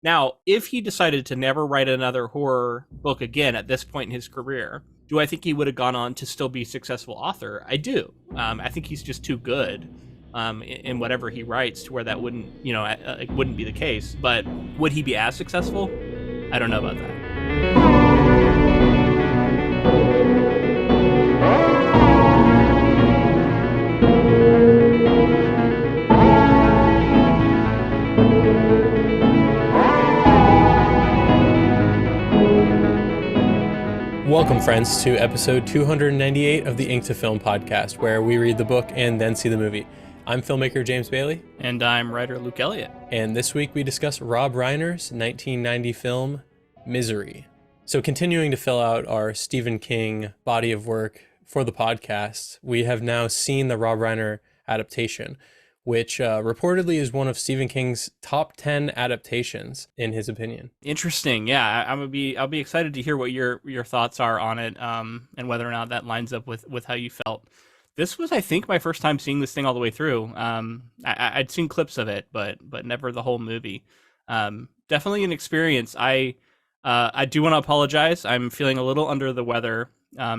Now, if he decided to never write another horror book again at this point in his career, do I think he would have gone on to still be a successful author? I do. I think he's just too good in whatever he writes to where that wouldn't, it wouldn't be the case. But would he be as successful? I don't know about that. Welcome, friends, to episode 298 of the Ink to Film podcast, where we read the book and then see the movie. I'm filmmaker James Bailey. And I'm writer Luke Elliott. And this week we discuss Rob Reiner's 1990 film, Misery. So continuing to fill out our Stephen King body of work for the podcast, we have now seen the Rob Reiner adaptation, which reportedly is one of Stephen King's top 10 adaptations, in his opinion. Interesting. Yeah, I'll be excited to hear what your thoughts are on it, and whether or not that lines up with how you felt. This was, I think, my first time seeing this thing all the way through. I'd seen clips of it, but never the whole movie. Definitely an experience. I do want to apologize. I'm feeling a little under the weather.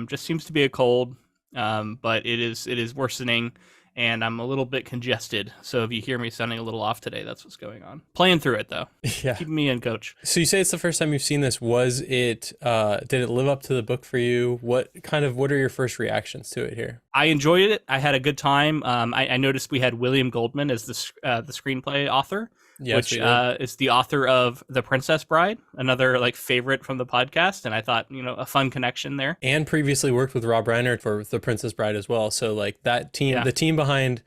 Just seems to be a cold, but it is worsening. And I'm a little bit congested, so if you hear me sounding a little off today, that's what's going on. Playing through it, though. Yeah. Keeping me in, coach. So you say it's the first time you've seen this. Was it, did it live up to the book for you? What are your first reactions to it here? I enjoyed it. I had a good time. I noticed we had William Goldman as the screenplay author, which is the author of The Princess Bride, another favorite from the podcast. And I thought, a fun connection there. And previously worked with Rob Reiner for The Princess Bride as well. So that team, the team behind,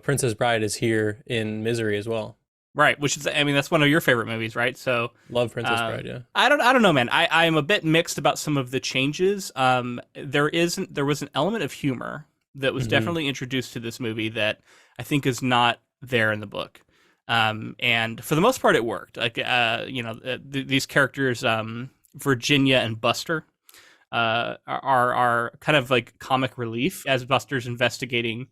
Princess Bride is here in Misery as well. Right, which is, that's one of your favorite movies, right? So love Princess Bride, yeah. I don't know, man. I am a bit mixed about some of the changes. There was an element of humor that was definitely introduced to this movie that I think is not there in the book. And for the most part, it worked. These characters, Virginia and Buster, are kind of like comic relief as Buster's investigating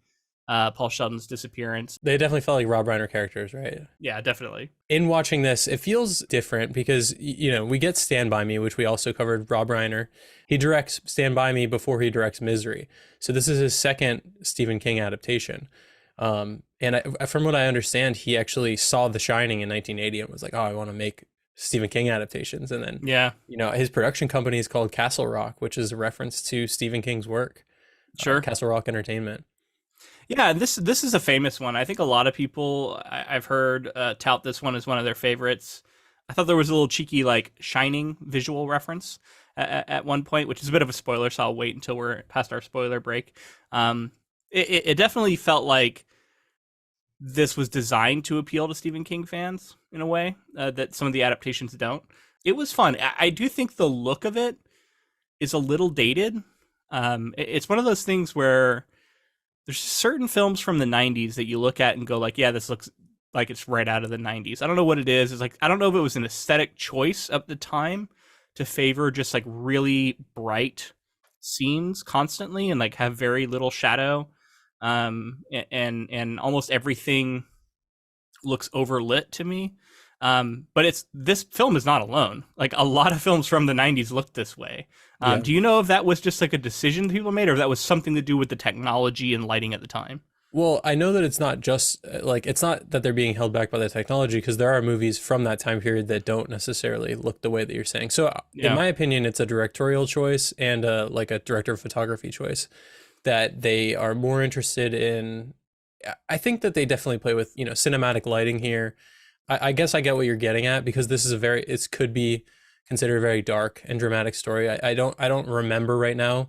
Paul Sheldon's disappearance. They definitely felt like Rob Reiner characters, right? Yeah, definitely. In watching this, it feels different because, we get Stand By Me, which we also covered. Rob Reiner. He directs Stand By Me before he directs Misery. So this is his second Stephen King adaptation. And from what I understand, he actually saw The Shining in 1980 and was like, oh, I want to make Stephen King adaptations. And then, his production company is called Castle Rock, which is a reference to Stephen King's work. Sure. Castle Rock Entertainment. Yeah, this is a famous one. I think a lot of people I've heard tout this one as one of their favorites. I thought there was a little cheeky Shining visual reference at one point, which is a bit of a spoiler, so I'll wait until we're past our spoiler break. It definitely felt like this was designed to appeal to Stephen King fans in a way that some of the adaptations don't. It was fun. I do think the look of it is a little dated. It's one of those things where there's certain films from the 90s that you look at and go yeah, this looks like it's right out of the 90s. I don't know what it is. It's I don't know if it was an aesthetic choice at the time to favor just really bright scenes constantly and have very little shadow. And almost everything looks overlit to me. But this film is not alone. A lot of films from the 90s looked this way. Do you know if that was just a decision people made, or if that was something to do with the technology and lighting at the time? Well, I know that it's not just it's not that they're being held back by the technology, because there are movies from that time period that don't necessarily look the way that you're saying. So in my opinion, it's a directorial choice and a director of photography choice that they are more interested in. I think that they definitely play with, cinematic lighting here. I guess I get what you're getting at, because this is it could be considered a very dark and dramatic story. I don't remember right now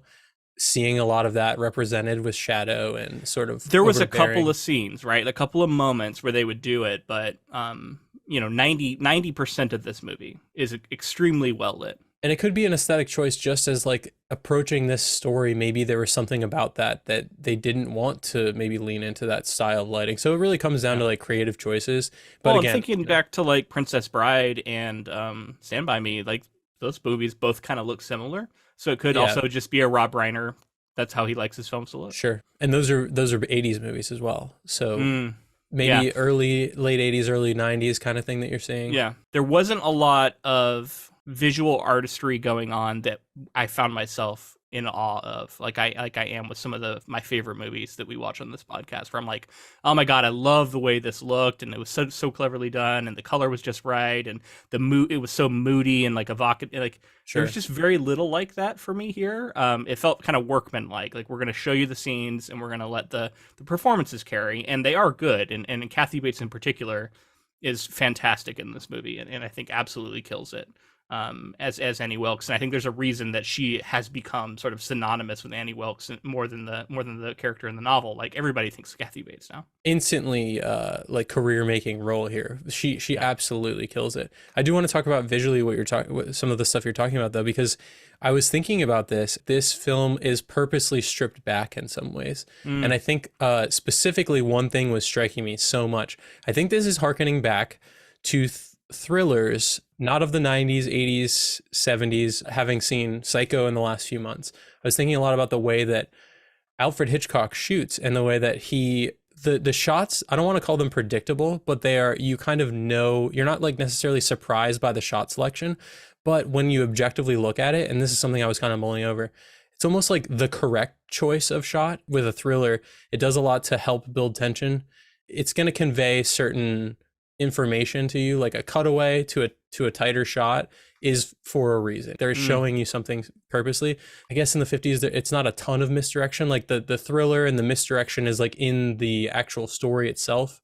seeing a lot of that represented with shadow and sort of there was a couple of scenes, right? A couple of moments where they would do it, but 90% of this movie is extremely well lit. And it could be an aesthetic choice, just as approaching this story, maybe there was something about that they didn't want to maybe lean into that style of lighting. So it really comes down to creative choices. But again, I'm thinking back to Princess Bride and Stand By Me, those movies both kind of look similar. So it could also just be a Rob Reiner. That's how he likes his films to look. Sure. And those are 80s movies as well. So Yeah. maybe late 80s, early 90s kind of thing that you're seeing. Yeah. There wasn't a lot of visual artistry going on that I found myself in awe of, like I am with some of my favorite movies that we watch on this podcast, where I'm like, oh my god, I love the way this looked, and it was so cleverly done, and the color was just right, and it was so moody and like evocative. Like there was Sure. just very little like that for me here. It felt kind of workmanlike. Like we're going to show you the scenes, and we're going to let the performances carry, and they are good, and Kathy Bates in particular is fantastic in this movie, and I think absolutely kills it, as Annie Wilkes. And I think there's a reason that she has become sort of synonymous with Annie Wilkes more than the character in the novel. Like everybody thinks Kathy Bates now. Instantly like career making role here. She Yeah. absolutely kills it. I do want to talk about visually what you're talking, some of the stuff you're talking about though, because I was thinking about this film is purposely stripped back in some ways. And Mm, I think specifically one thing was striking me so much. I think this is harkening back to thrillers, not of the 90s, 80s, 70s, having seen Psycho in the last few months. I was thinking a lot about the way that Alfred Hitchcock shoots and the way that the shots, I don't want to call them predictable, but they are, you kind of know, you're not like necessarily surprised by the shot selection, but when you objectively look at it, and this is something I was kind of mulling over, it's almost like the correct choice of shot with a thriller. It does a lot to help build tension. It's going to convey certain information to you, like a cutaway to a tighter shot is for a reason. They're mm, showing you something purposely. I guess in the 50s it's not a ton of misdirection. Like the thriller and the misdirection is like in the actual story itself.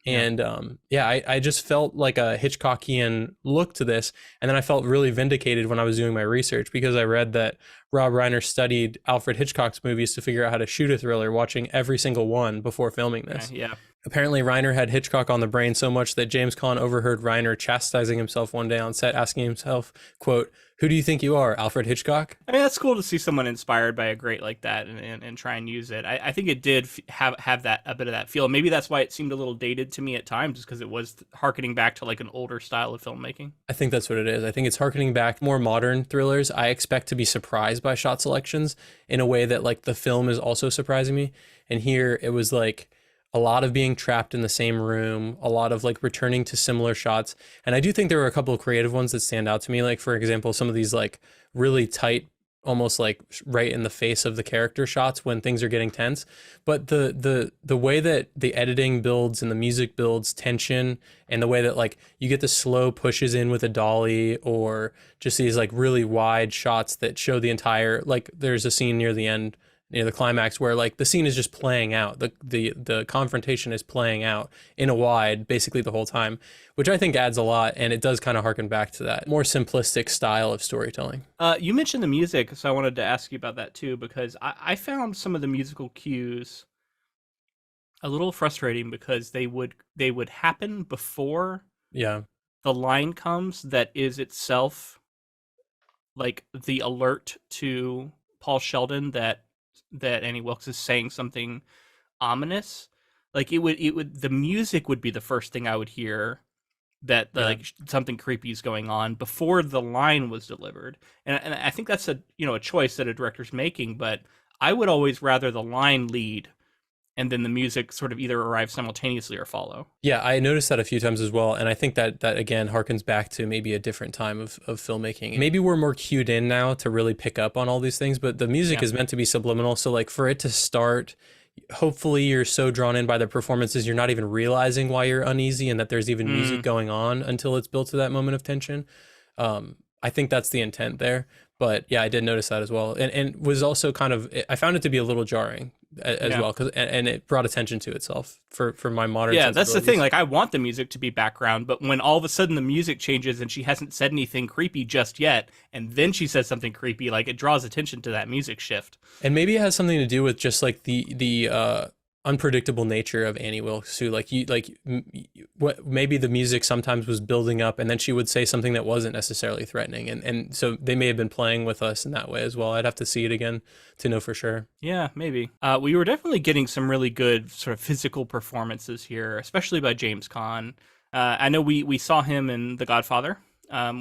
yeah. And yeah, I just felt like a Hitchcockian look to this. And then I felt really vindicated when I was doing my research, because I read that Rob Reiner studied Alfred Hitchcock's movies to figure out how to shoot a thriller, watching every single one before filming this. Yeah. Apparently, Reiner had Hitchcock on the brain so much that James Caan overheard Reiner chastising himself one day on set, asking himself, quote, "Who do you think you are, Alfred Hitchcock?" I mean, that's cool to see someone inspired by a great like that, and try and use it. I think it did have that a bit of that feel. Maybe that's why it seemed a little dated to me at times, just because it was harkening back to like an older style of filmmaking. I think that's what it is. I think it's harkening back more modern thrillers. I expect to be surprised by shot selections in a way that like the film is also surprising me. And here it was like a lot of being trapped in the same room, a lot of like returning to similar shots. And I do think there were a couple of creative ones that stand out to me. Like, for example, some of these like really tight, almost like right in the face of the character shots when things are getting tense. But the way that the editing builds and the music builds tension, and the way that like you get the slow pushes in with a dolly, or just these like really wide shots that show the entire, like there's a scene near the end, near the climax, where like the scene is just playing out, the confrontation is playing out in a wide basically the whole time, which I think adds a lot, and it does kind of harken back to that more simplistic style of storytelling. You mentioned the music, so I wanted to ask you about that too, because I found some of the musical cues a little frustrating, because they would happen before Yeah, the line comes that is itself like the alert to Paul Sheldon that Annie Wilkes is saying something ominous. Like it would the music would be the first thing I would hear, that yeah. like something creepy is going on before the line was delivered. And I think that's a choice that a director's making, but I would always rather the line lead and then the music sort of either arrive simultaneously or follow. Yeah, I noticed that a few times as well, and I think that again harkens back to maybe a different time of filmmaking. Maybe we're more cued in now to really pick up on all these things, but the music Yeah. is meant to be subliminal. So like for it to start, hopefully you're so drawn in by the performances you're not even realizing why you're uneasy and that there's even music Mm, going on until it's built to that moment of tension. I think that's the intent there. But yeah, I did notice that as well, and was also kind of, I found it to be a little jarring as yeah. well, because and it brought attention to itself for my modern Yeah, that's the thing. sensibilities. Like, I want the music to be background, but when all of a sudden the music changes and she hasn't said anything creepy just yet, and then she says something creepy, like it draws attention to that music shift. And maybe it has something to do with just like the unpredictable nature of Annie Wilkes, who like you like what maybe the music sometimes was building up, and then she would say something that wasn't necessarily threatening, and so they may have been playing with us in that way as well. I'd have to see it again to know for sure. Yeah, maybe. We were definitely getting some really good sort of physical performances here, especially by James Caan. I know we saw him in The Godfather,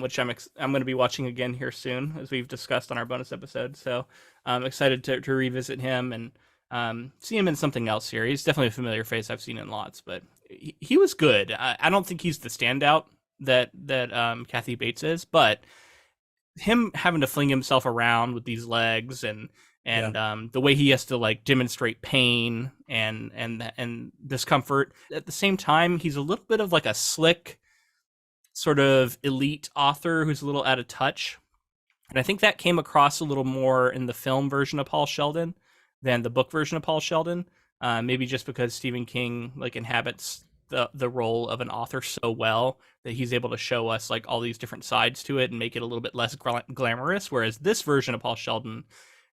which I'm going to be watching again here soon, as we've discussed on our bonus episode. So I'm excited to revisit him and see him in something else here. He's definitely a familiar face. I've seen in lots, but he was good. I don't think he's the standout that Kathy Bates is, but him having to fling himself around with these legs Yeah. the way he has to like demonstrate pain and discomfort at the same time, he's a little bit of like a slick sort of elite author who's a little out of touch. And I think that came across a little more in the film version of Paul Sheldon than the book version of Paul Sheldon. Maybe just because Stephen King like inhabits the role of an author so well that he's able to show us like all these different sides to it and make it a little bit less glamorous. Whereas this version of Paul Sheldon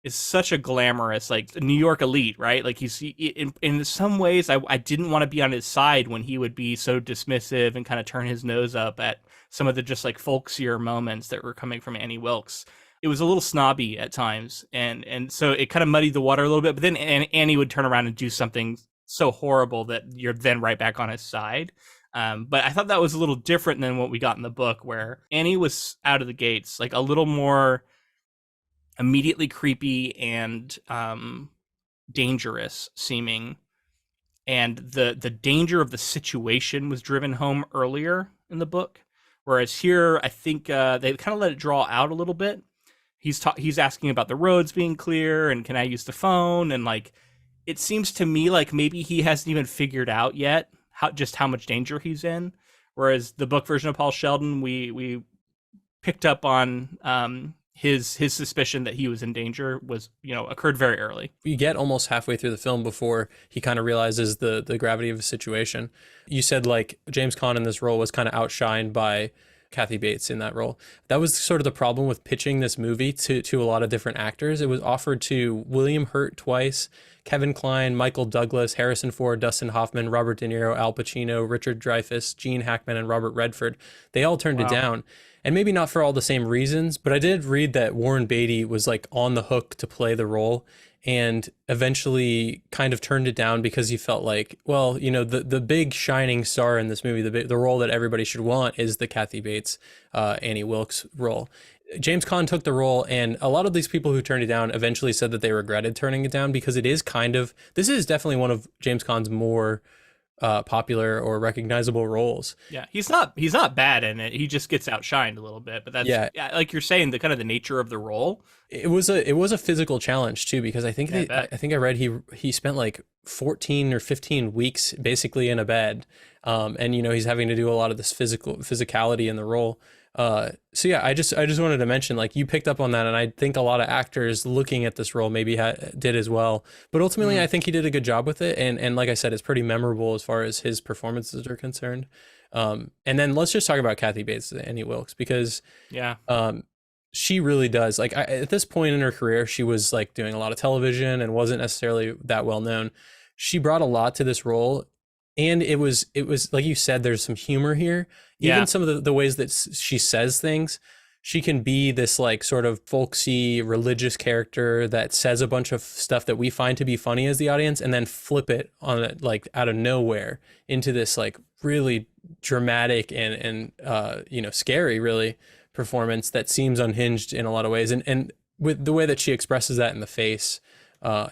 is such a glamorous, like New York elite, right? Like in some ways, I didn't want to be on his side when he would be so dismissive and kind of turn his nose up at some of the just like folksier moments that were coming from Annie Wilkes. It was a little snobby at times, and so it kind of muddied the water a little bit. But then Annie would turn around and do something so horrible that you're then right back on his side. But I thought that was a little different than what we got in the book, where Annie was out of the gates like a little more immediately creepy and dangerous seeming, and the danger of the situation was driven home earlier in the book, whereas here I think they kind of let it draw out a little bit. He's asking about the roads being clear and can I use the phone, and like it seems to me like maybe he hasn't even figured out yet how much danger he's in, whereas the book version of Paul Sheldon, we picked up on his suspicion that he was in danger was, occurred very early. You get almost halfway through the film before he kind of realizes the gravity of the situation. You said like James Caan in this role was kind of outshined by Kathy Bates in that role. That was sort of the problem with pitching this movie to a lot of different actors. It was offered to William Hurt twice, Kevin Kline, Michael Douglas, Harrison Ford, Dustin Hoffman, Robert De Niro, Al Pacino, Richard Dreyfuss, Gene Hackman, and Robert Redford. They all turned it down. And maybe not for all the same reasons, but I did read that Warren Beatty was like on the hook to play the role and eventually kind of turned it down because he felt like, well, the big shining star in this movie, the role that everybody should want is the Kathy Bates, Annie Wilkes role. James Caan took the role, and a lot of these people who turned it down eventually said that they regretted turning it down because this is definitely one of James Caan's more popular or recognizable roles. Yeah, he's not bad in it. He just gets outshined a little bit. But that's like you're saying, the kind of the nature of the role. It was a physical challenge too, because I think I read he spent like 14 or 15 weeks basically in a bed, and he's having to do a lot of this physicality in the role. So yeah, I just wanted to mention, like, you picked up on that, and I think a lot of actors looking at this role maybe did as well. But ultimately, I think he did a good job with it, and like I said, it's pretty memorable as far as his performances are concerned. And then let's just talk about Kathy Bates, Annie Wilkes, because she really does, like, at this point in her career, she was like doing a lot of television and wasn't necessarily that well known. She brought a lot to this role. And it was like you said, there's some humor here. Even some of the ways that she says things, she can be this like sort of folksy religious character that says a bunch of stuff that we find to be funny as the audience, and then flip it on it like out of nowhere into this like really dramatic and scary really performance that seems unhinged in a lot of ways. And with the way that she expresses that in the face.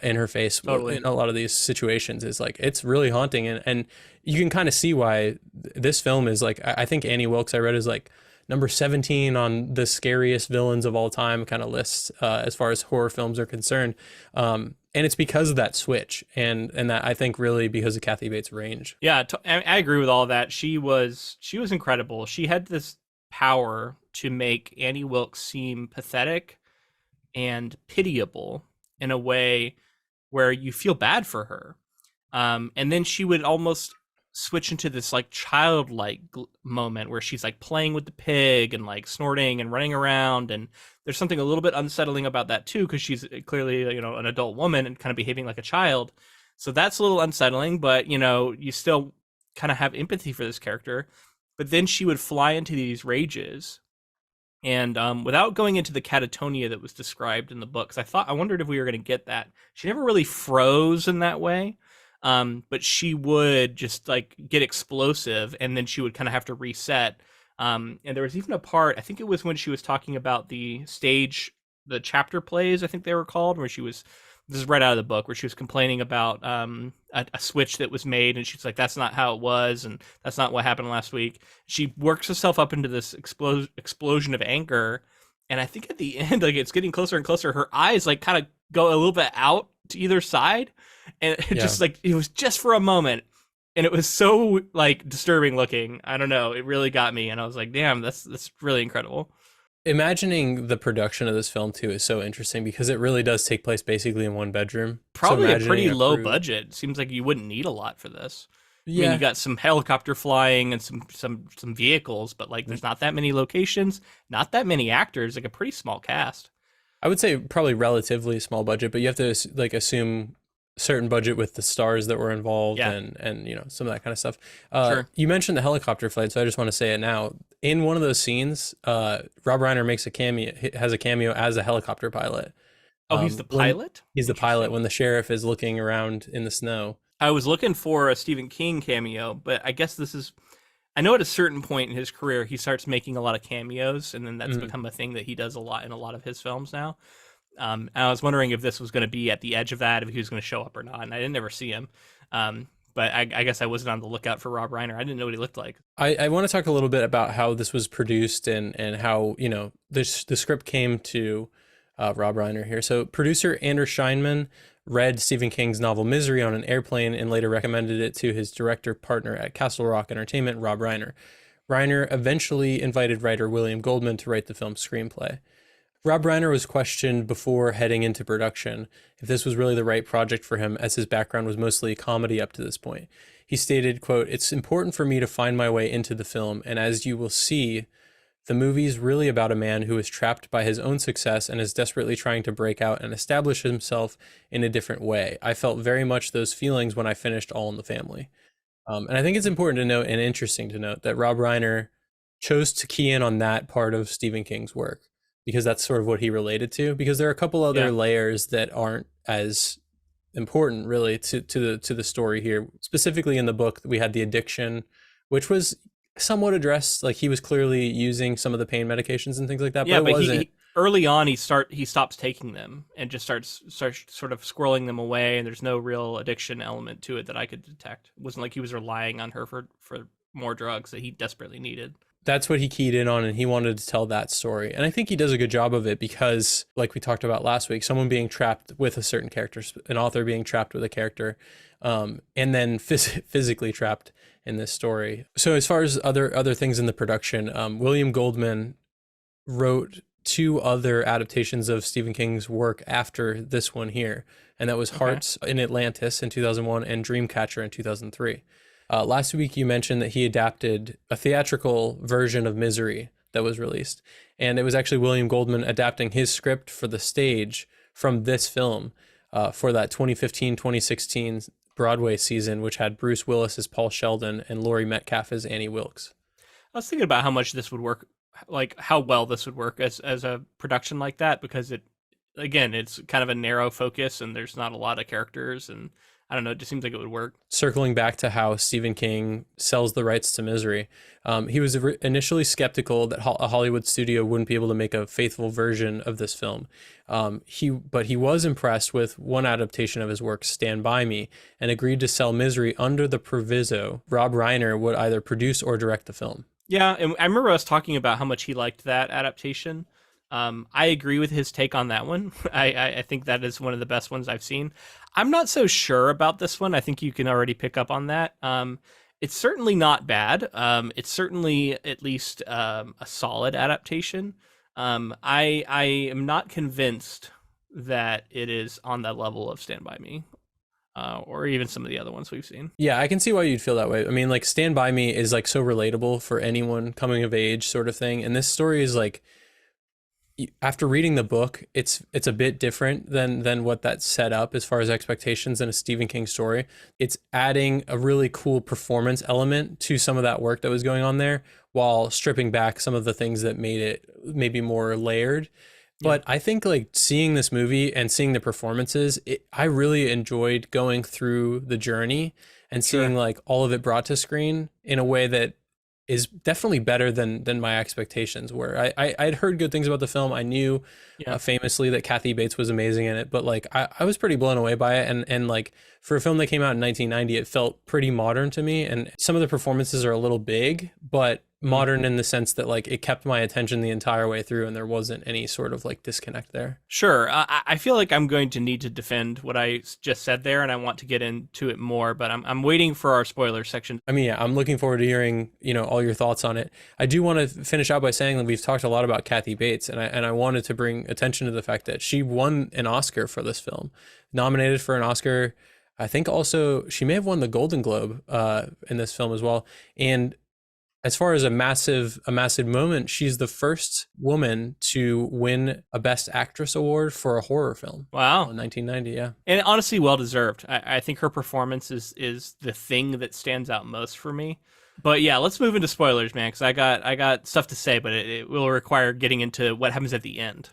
In her face totally. In a lot of these situations is like, it's really haunting, and you can kind of see why this film is like, I think Annie Wilkes, I read, is like number 17 on the scariest villains of all time kind of lists as far as horror films are concerned, and it's because of that switch, and that I think really because of Kathy Bates' range. I agree with all of that. She was incredible. She had this power to make Annie Wilkes seem pathetic and pitiable in a way where you feel bad for her. And then she would almost switch into this like childlike moment where she's like playing with the pig and like snorting and running around. And there's something a little bit unsettling about that too, because she's clearly, an adult woman and kind of behaving like a child. So that's a little unsettling, but you still kind of have empathy for this character. But then she would fly into these rages. And without going into the catatonia that was described in the book, because I wondered if we were going to get that. She never really froze in that way, but she would just like get explosive, and then she would kind of have to reset. And there was even a part, I think it was when she was talking about the chapter plays, I think they were called, where she was this is right out of the book, where she was complaining about a switch that was made, and she's like, "That's not how it was, and that's not what happened last week." She works herself up into this explosion of anger, and I think at the end, like it's getting closer and closer. Her eyes like kind of go a little bit out to either side, and it just like it was just for a moment, and it was so like disturbing looking. I don't know, it really got me, and I was like, "Damn, that's really incredible." Imagining the production of this film too is so interesting because it really does take place basically in one bedroom. Probably so a pretty low budget. Seems like you wouldn't need a lot for this. I mean, you got some helicopter flying and some vehicles, but like there's not that many locations, not that many actors, like a pretty small cast. I would say probably relatively small budget, but you have to like assume certain budget with the stars that were involved and you know, some of that kind of stuff. Sure. You mentioned the helicopter flight, so I just want to say it now. In one of those scenes, Rob Reiner has a cameo as a helicopter pilot. Oh, he's the pilot? He's the pilot when the sheriff is looking around in the snow. I was looking for a Stephen King cameo, but I guess this is, I know at a certain point in his career, he starts making a lot of cameos, and then that's become a thing that he does a lot in a lot of his films now. And I was wondering if this was going to be at the edge of that, if he was going to show up or not, and I didn't ever see him. But I guess I wasn't on the lookout for Rob Reiner. I didn't know what he looked like. I want to talk a little bit about how this was produced and how, you know, the script came to Rob Reiner here. So producer Andrew Scheinman read Stephen King's novel Misery on an airplane and later recommended it to his director partner at Castle Rock Entertainment, Rob Reiner. Reiner eventually invited writer William Goldman to write the film's screenplay. Rob Reiner was questioned before heading into production if this was really the right project for him, as his background was mostly comedy up to this point. He stated, quote, "It's important for me to find my way into the film, and as you will see, the movie's really about a man who is trapped by his own success and is desperately trying to break out and establish himself in a different way. I felt very much those feelings when I finished All in the Family." And I think it's important to note and interesting to note that Rob Reiner chose to key in on that part of Stephen King's work, because that's sort of what he related to, because there are a couple other layers that aren't as important really to the story here. Specifically in the book, we had the addiction, which was somewhat addressed. Like he was clearly using some of the pain medications and things like that, but it wasn't. Early on he stops taking them and just starts sort of squirreling them away, and there's no real addiction element to it that I could detect. It wasn't like he was relying on her for more drugs that he desperately needed. That's what he keyed in on, and he wanted to tell that story. And I think he does a good job of it because, like we talked about last week, someone being trapped with a certain character, an author being trapped with a character, and then physically trapped in this story. So as far as other things in the production, William Goldman wrote 2 other adaptations of Stephen King's work after this one here, and that was Hearts in Atlantis in 2001 and Dreamcatcher in 2003. Last week, you mentioned that he adapted a theatrical version of Misery that was released. And it was actually William Goldman adapting his script for the stage from this film for that 2015-2016 Broadway season, which had Bruce Willis as Paul Sheldon and Laurie Metcalf as Annie Wilkes. I was thinking about how much this would work, like how well this would work as a production like that, because it's kind of a narrow focus and there's not a lot of characters, and I don't know, it just seems like it would work. Circling back to how Stephen King sells the rights to Misery, he was initially skeptical that a Hollywood studio wouldn't be able to make a faithful version of this film. But he was impressed with one adaptation of his work, Stand By Me, and agreed to sell Misery under the proviso Rob Reiner would either produce or direct the film. Yeah, and I remember us talking about how much he liked that adaptation. I agree with his take on that one. I think that is one of the best ones I've seen. I'm not so sure about this one. I think you can already pick up on that. It's certainly not bad. It's certainly at least a solid adaptation. I am not convinced that it is on that level of Stand By Me. Or even some of the other ones we've seen. Yeah, I can see why you'd feel that way. I mean, like Stand By Me is like so relatable for anyone coming of age sort of thing. And this story is like, after reading the book, it's a bit different than what that's set up as far as expectations in a Stephen King story. It's adding a really cool performance element to some of that work that was going on there, while stripping back some of the things that made it maybe more layered. But I think like seeing this movie and seeing the performances, I really enjoyed going through the journey and seeing like all of it brought to screen in a way that is definitely better than my expectations were. I'd heard good things about the film. I knew Yeah. famously that Kathy Bates was amazing in it, but like I was pretty blown away by it. And like for a film that came out in 1990, it felt pretty modern to me. And some of the performances are a little big, but modern in the sense that like it kept my attention the entire way through, and there wasn't any sort of like disconnect there. Sure. I feel like I'm going to need to defend what I just said there, and I want to get into it more, but I'm waiting for our spoiler section. I mean, yeah, I'm looking forward to hearing, all your thoughts on it. I do want to finish out by saying that we've talked a lot about Kathy Bates, and I wanted to bring attention to the fact that she won an Oscar for this film, nominated for an Oscar. I think also she may have won the Golden Globe in this film as well. And as far as a massive moment, she's the first woman to win a Best Actress award for a horror film. Wow. In 1990, yeah. And honestly, well deserved. I think her performance is the thing that stands out most for me. But yeah, let's move into spoilers, man, because I got stuff to say, but it will require getting into what happens at the end.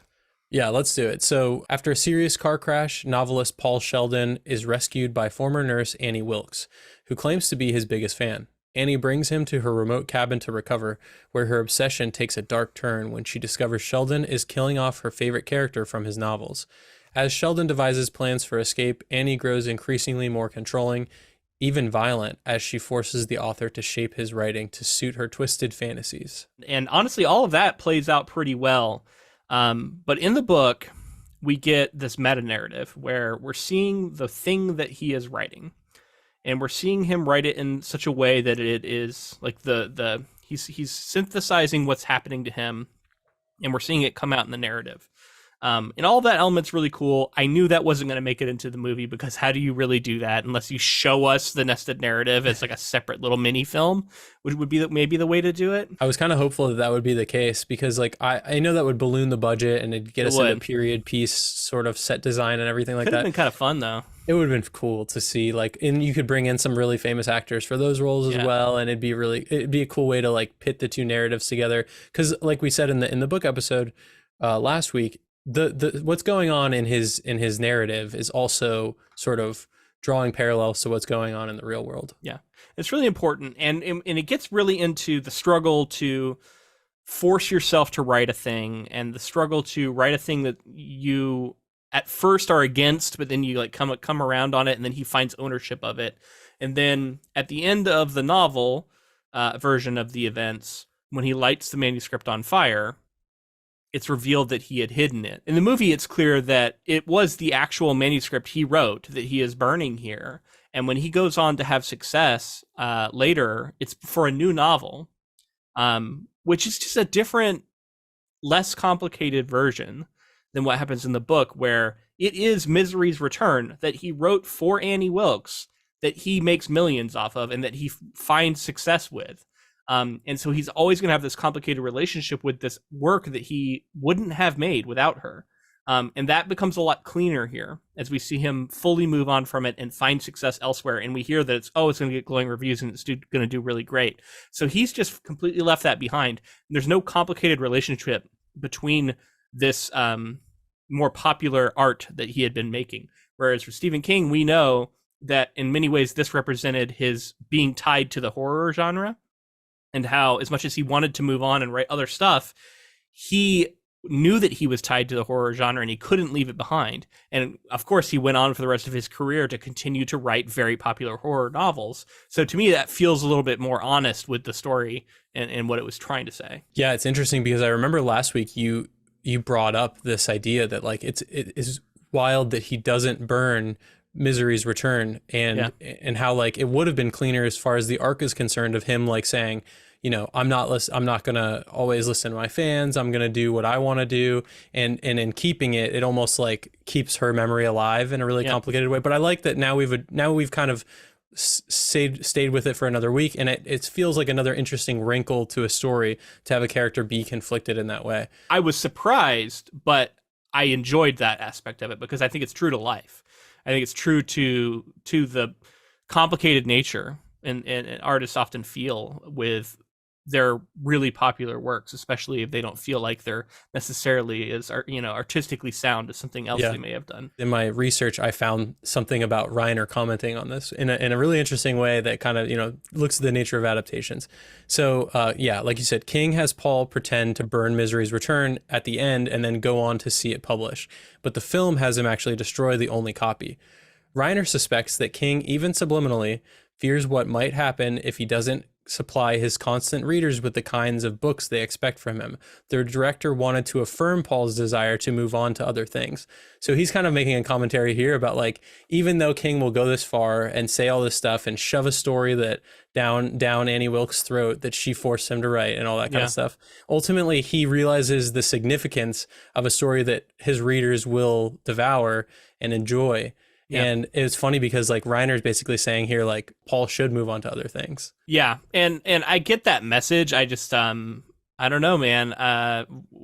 Yeah, let's do it. So after a serious car crash, novelist Paul Sheldon is rescued by former nurse Annie Wilkes, who claims to be his biggest fan. Annie brings him to her remote cabin to recover, where her obsession takes a dark turn when she discovers Sheldon is killing off her favorite character from his novels. As Sheldon devises plans for escape, Annie grows increasingly more controlling, even violent, as she forces the author to shape his writing to suit her twisted fantasies. And honestly, all of that plays out pretty well. But in the book, we get this meta-narrative where we're seeing the thing that he is writing. And we're seeing him write it in such a way that it is like he's synthesizing what's happening to him, and we're seeing it come out in the narrative. And all of that element's really cool. I knew that wasn't going to make it into the movie, because how do you really do that unless you show us the nested narrative as like a separate little mini film, which would be maybe the way to do it. I was kind of hopeful that would be the case, because like I know that would balloon the budget and it'd get us into period piece sort of set design and everything like that. Could have been kind of fun though. It would have been cool to see, like, and you could bring in some really famous actors for those roles as well, and it'd be a cool way to like pit the two narratives together. Because, like we said in the book episode last week, the what's going on in his narrative is also sort of drawing parallels to what's going on in the real world. Yeah, it's really important, and it gets really into the struggle to force yourself to write a thing, and the struggle to write a thing that you at first are against, but then you like come around on it, and then he finds ownership of it. And then at the end of the novel version of the events, when he lights the manuscript on fire, it's revealed that he had hidden it. In the movie, it's clear that it was the actual manuscript he wrote that he is burning here. And when he goes on to have success later, it's for a new novel, which is just a different, less complicated version than what happens in the book, where it is Misery's Return that he wrote for Annie Wilkes, that he makes millions off of, and that he finds success with. And so he's always going to have this complicated relationship with this work that he wouldn't have made without her. And that becomes a lot cleaner here as we see him fully move on from it and find success elsewhere. And we hear that it's going to get glowing reviews and it's going to do really great. So he's just completely left that behind. There's no complicated relationship between this more popular art that he had been making. Whereas for Stephen King, we know that in many ways this represented his being tied to the horror genre, and how, as much as he wanted to move on and write other stuff, he knew that he was tied to the horror genre and he couldn't leave it behind. And of course, he went on for the rest of his career to continue to write very popular horror novels. So to me, that feels a little bit more honest with the story and what it was trying to say. Yeah, it's interesting because I remember last week you brought up this idea that like it is wild that he doesn't burn Misery's Return, and how like it would have been cleaner as far as the arc is concerned, of him like saying, I'm not gonna always listen to my fans, I'm gonna do what I want to do, and in keeping it almost like keeps her memory alive in a really complicated way. But I like that now we've kind of stayed with it for another week, and it feels like another interesting wrinkle to a story to have a character be conflicted in that way. I was surprised, but I enjoyed that aspect of it because I think it's true to life. I think it's true to the complicated nature and artists often feel with their really popular works, especially if they don't feel like they're necessarily as artistically sound as something else they may have done. In my research, I found something about Reiner commenting on this in a really interesting way that kind of, looks at the nature of adaptations. So, like you said, King has Paul pretend to burn Misery's Return at the end and then go on to see it published. But the film has him actually destroy the only copy. Reiner suspects that King, even subliminally, fears what might happen if he doesn't supply his constant readers with the kinds of books they expect from him. The director wanted to affirm Paul's desire to move on to other things. So he's kind of making a commentary here about like, even though King will go this far and say all this stuff and shove a story that down Annie Wilkes' throat that she forced him to write and all that kind of stuff, ultimately he realizes the significance of a story that his readers will devour and enjoy. Yeah. And it's funny because like Reiner's basically saying here, like Paul should move on to other things. Yeah. And I get that message. I just, I don't know, man.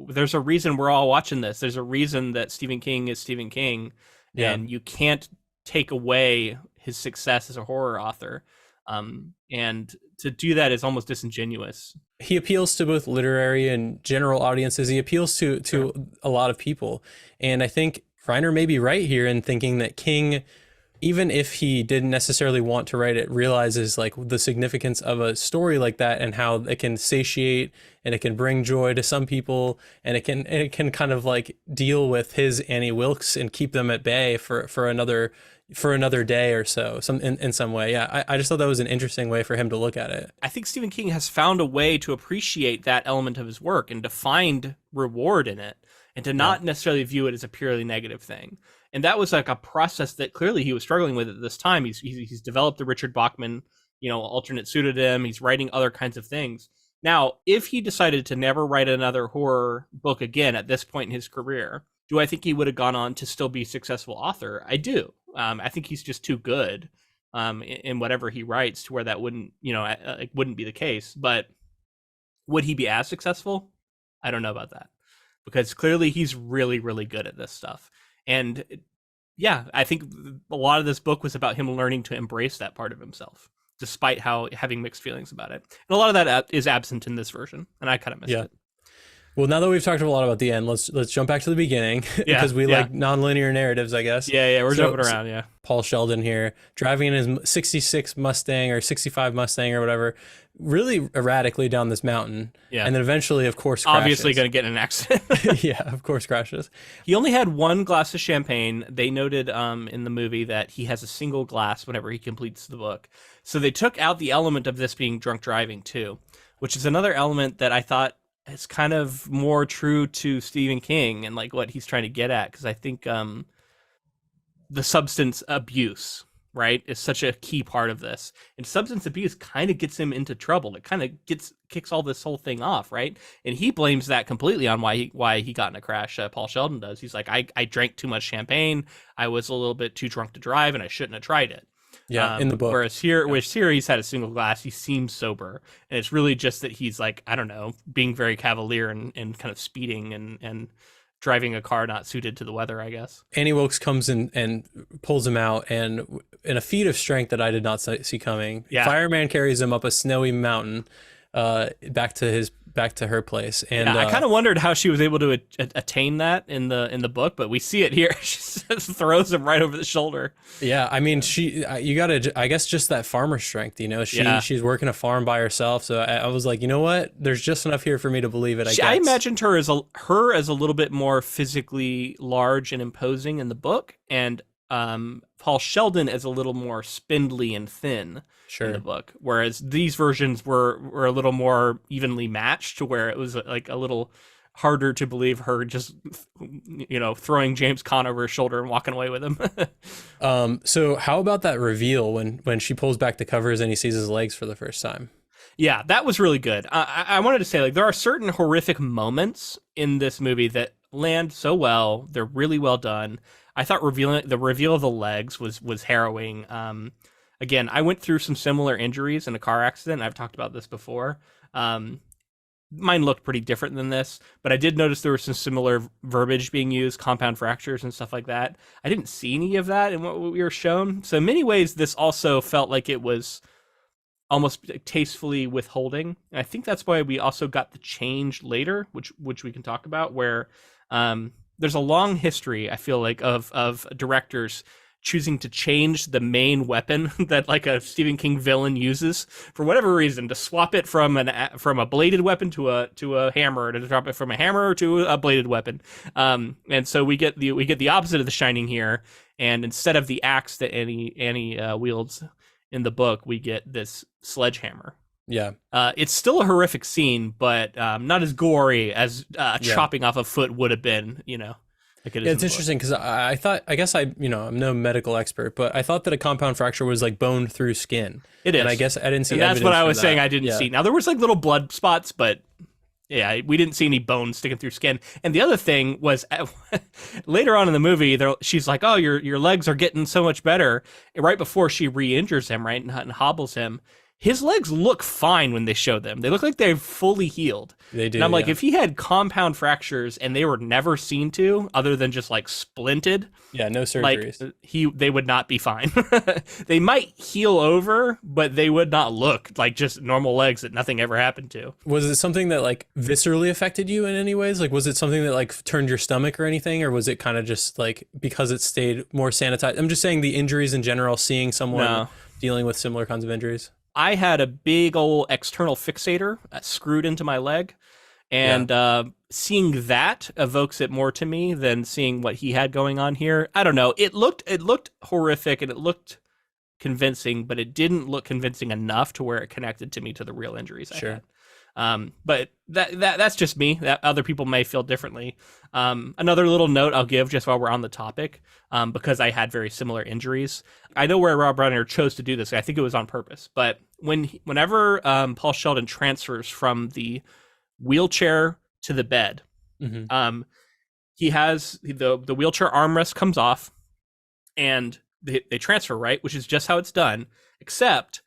There's a reason we're all watching this. There's a reason that Stephen King is Stephen King, and you can't take away his success as a horror author. And to do that is almost disingenuous. He appeals to both literary and general audiences. He appeals to a lot of people. And I think Reiner may be right here in thinking that King, even if he didn't necessarily want to write it, realizes like the significance of a story like that and how it can satiate and it can bring joy to some people, and it can kind of like deal with his Annie Wilkes and keep them at bay for another day or so, in some way. Yeah, I just thought that was an interesting way for him to look at it. I think Stephen King has found a way to appreciate that element of his work and to find reward in it, and to not necessarily view it as a purely negative thing. And that was like a process that clearly he was struggling with at this time. He's developed the Richard Bachman, alternate pseudonym. He's writing other kinds of things. Now, if he decided to never write another horror book again at this point in his career, do I think he would have gone on to still be a successful author? I do. I think he's just too good in whatever he writes to where that wouldn't be the case. But would he be as successful? I don't know about that, because clearly he's really, really good at this stuff. And yeah, I think a lot of this book was about him learning to embrace that part of himself, despite having mixed feelings about it. And a lot of that is absent in this version, and I kind of missed it. Well, now that we've talked a lot about the end, let's jump back to the beginning, because we like nonlinear narratives, I guess. We're jumping around. Paul Sheldon here, driving in his 66 Mustang or 65 Mustang or whatever, really erratically down this mountain. Yeah. And then eventually, of course, crashes. Obviously going to get in an accident. Yeah, of course, crashes. He only had one glass of champagne. They noted in the movie that he has a single glass whenever he completes the book. So they took out the element of this being drunk driving too, which is another element that I thought is kind of more true to Stephen King and like what he's trying to get at. Because I think the substance abuse, right, is such a key part of this. And substance abuse kind of gets him into trouble. It kind of kicks all this whole thing off, right? And he blames that completely on why he got in a crash. Paul Sheldon does. He's like, I drank too much champagne. I was a little bit too drunk to drive, and I shouldn't have tried it. Yeah, in the book. Whereas here he's had a single glass. He seems sober, and it's really just that he's like, I don't know, being very cavalier and kind of speeding and driving a car not suited to the weather, I guess. Annie Wilkes comes in and pulls him out, and in a feat of strength that I did not see coming, fireman carries him up a snowy mountain back to her place. And I kind of wondered how she was able to attain that in the book, but we see it here. She just throws him right over the shoulder. Yeah, I mean, you gotta, I guess, just that farmer strength. She's working a farm by herself. So I was like, you know what? There's just enough here for me to believe it. I imagined her as a little bit more physically large and imposing in the book, and Paul Sheldon as a little more spindly and thin in the book, whereas these versions were a little more evenly matched, to where it was like a little harder to believe her just throwing James Caan over his shoulder and walking away with him. So how about that reveal when she pulls back the covers and he sees his legs for the first time? Yeah, that was really good. I wanted to say, like, there are certain horrific moments in this movie that land so well. They're really well done. I thought the reveal of the legs was harrowing. Again, I went through some similar injuries in a car accident. I've talked about this before. Mine looked pretty different than this, but I did notice there was some similar verbiage being used, compound fractures and stuff like that. I didn't see any of that in what we were shown. So in many ways, this also felt like it was almost tastefully withholding. And I think that's why we also got the change later, which we can talk about, where there's a long history, I feel like, of directors choosing to change the main weapon that like a Stephen King villain uses for whatever reason, to swap it from a bladed weapon to a hammer, to drop it from a hammer to a bladed weapon. And so we get the opposite of The Shining here, and instead of the axe that Annie wields in the book, we get this sledgehammer. Yeah. It's still a horrific scene, but not as gory as chopping off a foot would have been, Like it is. Yeah, it's interesting because I guess I'm no medical expert, but I thought that a compound fracture was like bone through skin. It is. And I guess I didn't see. And that's what I was saying. I didn't see. Now there was like little blood spots, but yeah, we didn't see any bones sticking through skin. And the other thing was later on in the movie, she's like, "Oh, your legs are getting so much better." And right before she re-injures him, right, and hobbles him. His legs look fine when they show them. They look like they're fully healed. They do. And I'm like, if he had compound fractures and they were never seen to, other than just like splinted, no surgeries, like they would not be fine. They might heal over, but they would not look like just normal legs that nothing ever happened to. Was it something that like viscerally affected you in any ways? Like, was it something that like turned your stomach or anything, or was it kind of just like because it stayed more sanitized? I'm just saying the injuries in general. Seeing someone dealing with similar kinds of injuries. I had a big old external fixator screwed into my leg, and seeing that evokes it more to me than seeing what he had going on here. I don't know. It looked horrific and it looked convincing, but it didn't look convincing enough to where it connected to me to the real injuries I had. But that's just me. That other people may feel differently. Another little note I'll give just while we're on the topic, because I had very similar injuries. I know where Rob Reiner chose to do this. I think it was on purpose. But whenever Paul Sheldon transfers from the wheelchair to the bed, he has the wheelchair armrest comes off, and they transfer, right, which is just how it's done, except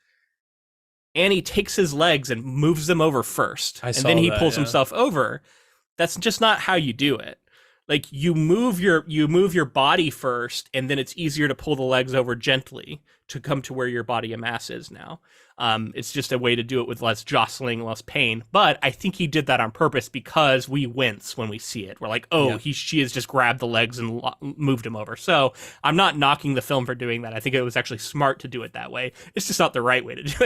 Annie takes his legs and moves them over first, and then he pulls himself over. That's just not how you do it. Like you move your body first, and then it's easier to pull the legs over gently to come to where your body mass is now. It's just a way to do it with less jostling, less pain. But I think he did that on purpose because we wince when we see it. We're like, she has just grabbed the legs and moved him over. So I'm not knocking the film for doing that. I think it was actually smart to do it that way. It's just not the right way to do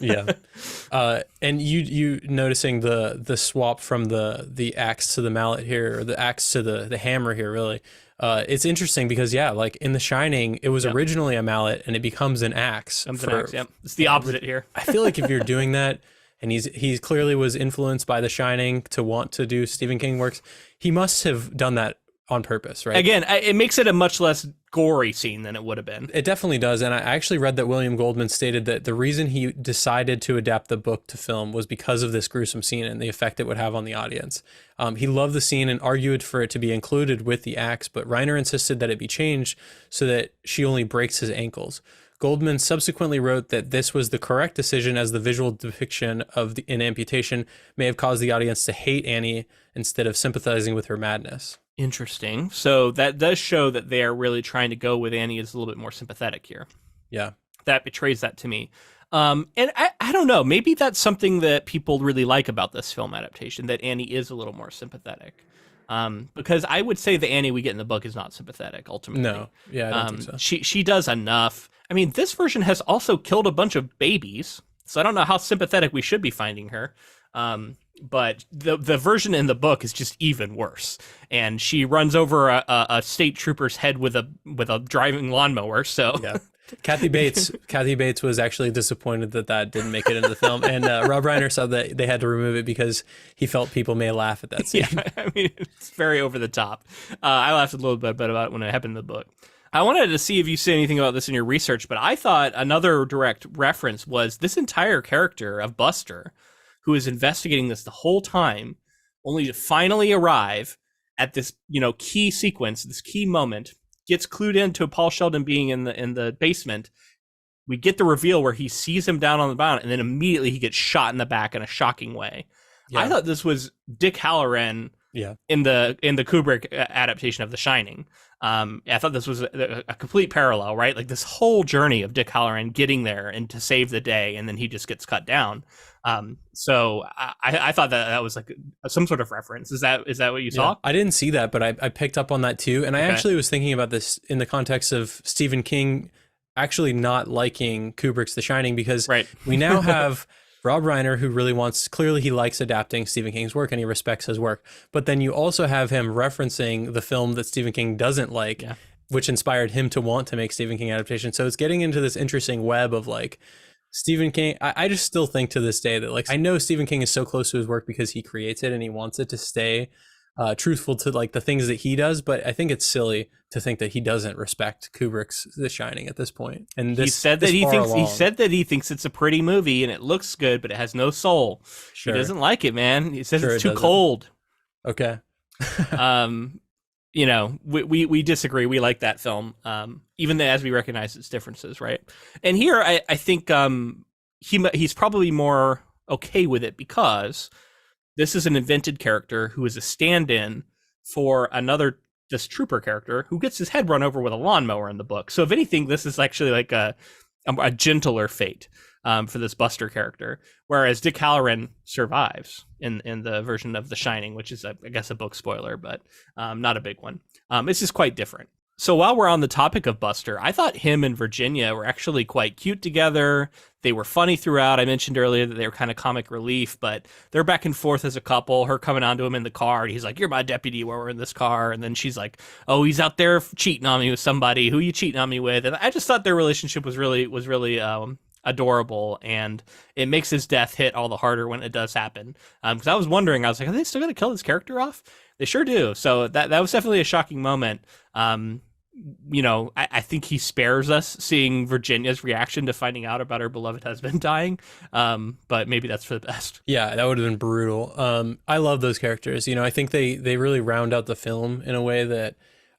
it. And you noticing the swap from the axe to the mallet here, or the axe to the hammer here, really. It's interesting because like in The Shining, it was originally a mallet and it becomes an axe. It's the opposite here. I feel like if you're doing that, and he clearly was influenced by The Shining to want to do Stephen King works, he must have done that on purpose, right? Again, it makes it a much less gory scene than it would have been. It definitely does. And I actually read that William Goldman stated that the reason he decided to adapt the book to film was because of this gruesome scene and the effect it would have on the audience. He loved the scene and argued for it to be included with the axe, but Reiner insisted that it be changed so that she only breaks his ankles. Goldman subsequently wrote that this was the correct decision, as the visual depiction of an amputation may have caused the audience to hate Annie instead of sympathizing with her madness. Interesting. So that does show that they are really trying to go with Annie as a little bit more sympathetic here. Yeah. That betrays that to me. And I don't know, maybe that's something that people really like about this film adaptation, that Annie is a little more sympathetic. Because I would say the Annie we get in the book is not sympathetic, ultimately. No. Yeah, I don't think so. She does enough. I mean, this version has also killed a bunch of babies, so I don't know how sympathetic we should be finding her. But the version in the book is just even worse, and she runs over a state trooper's head with a driving lawnmower. So Kathy Bates was actually disappointed that didn't make it into the film, and Rob Reiner said that they had to remove it because he felt people may laugh at that scene. Yeah, I mean, it's very over the top. I laughed a little bit about it when it happened in the book. I wanted to see if you see anything about this in your research, but I thought another direct reference was this entire character of Buster, who is investigating this the whole time, only to finally arrive at this, key sequence, this key moment, gets clued into Paul Sheldon being in the basement. We get the reveal where he sees him down on the ground, and then immediately he gets shot in the back in a shocking way. Yeah. I thought this was Dick Halloran Yeah. in the Kubrick adaptation of The Shining. I thought this was a complete parallel, right? Like this whole journey of Dick Hallorann getting there and to save the day, and then he just gets cut down. So I thought that was like some sort of reference. Is that what you Yeah, saw? I didn't see that, but I picked up on that too. And I Okay. actually was thinking about this in the context of Stephen King actually not liking Kubrick's The Shining, because Right. we now have Rob Reiner, who really wants, clearly he likes adapting Stephen King's work and he respects his work. But then you also have him referencing the film that Stephen King doesn't like, Yeah. which inspired him to want to make Stephen King adaptation. So it's getting into this interesting web of like, Stephen King, I just still think to this day that like I know Stephen King is so close to his work because he creates it and he wants it to stay truthful to like the things that he does, but I think it's silly to think that he doesn't respect Kubrick's The Shining at this point. And He said that he said that he thinks it's a pretty movie and it looks good, but it has no soul. Sure. He doesn't like it, man. He says Sure, it's it too doesn't. cold. Okay. You know, we disagree. We like that film, even as we recognize its differences, right? And here, I think he's probably more okay with it because this is an invented character who is a stand-in for another this trooper character who gets his head run over with a lawnmower in the book. So if anything, this is actually like a gentler fate for this Buster character, whereas Dick Hallorann survives in the version of The Shining, which is, I guess, a book spoiler, but not a big one. It's just quite different. So while we're on the topic of Buster, I thought him and Virginia were actually quite cute together. They were funny throughout. I mentioned earlier that they were kind of comic relief, but they're back and forth as a couple. Her coming onto him in the car, and he's like, "You're my deputy while we're in this car." And then she's like, "Oh, he's out there cheating on me with somebody. Who you cheating on me with?" And I just thought their relationship was really adorable, and it makes his death hit all the harder when it does happen. Because I was wondering, I was like, are they still going to kill this character off? They sure do. So that was definitely a shocking moment. You know, I think he spares us seeing Virginia's reaction to finding out about her beloved husband dying. But maybe that's for the best. Yeah, that would have been brutal. I love those characters. You know, I think they really round out the film in a way that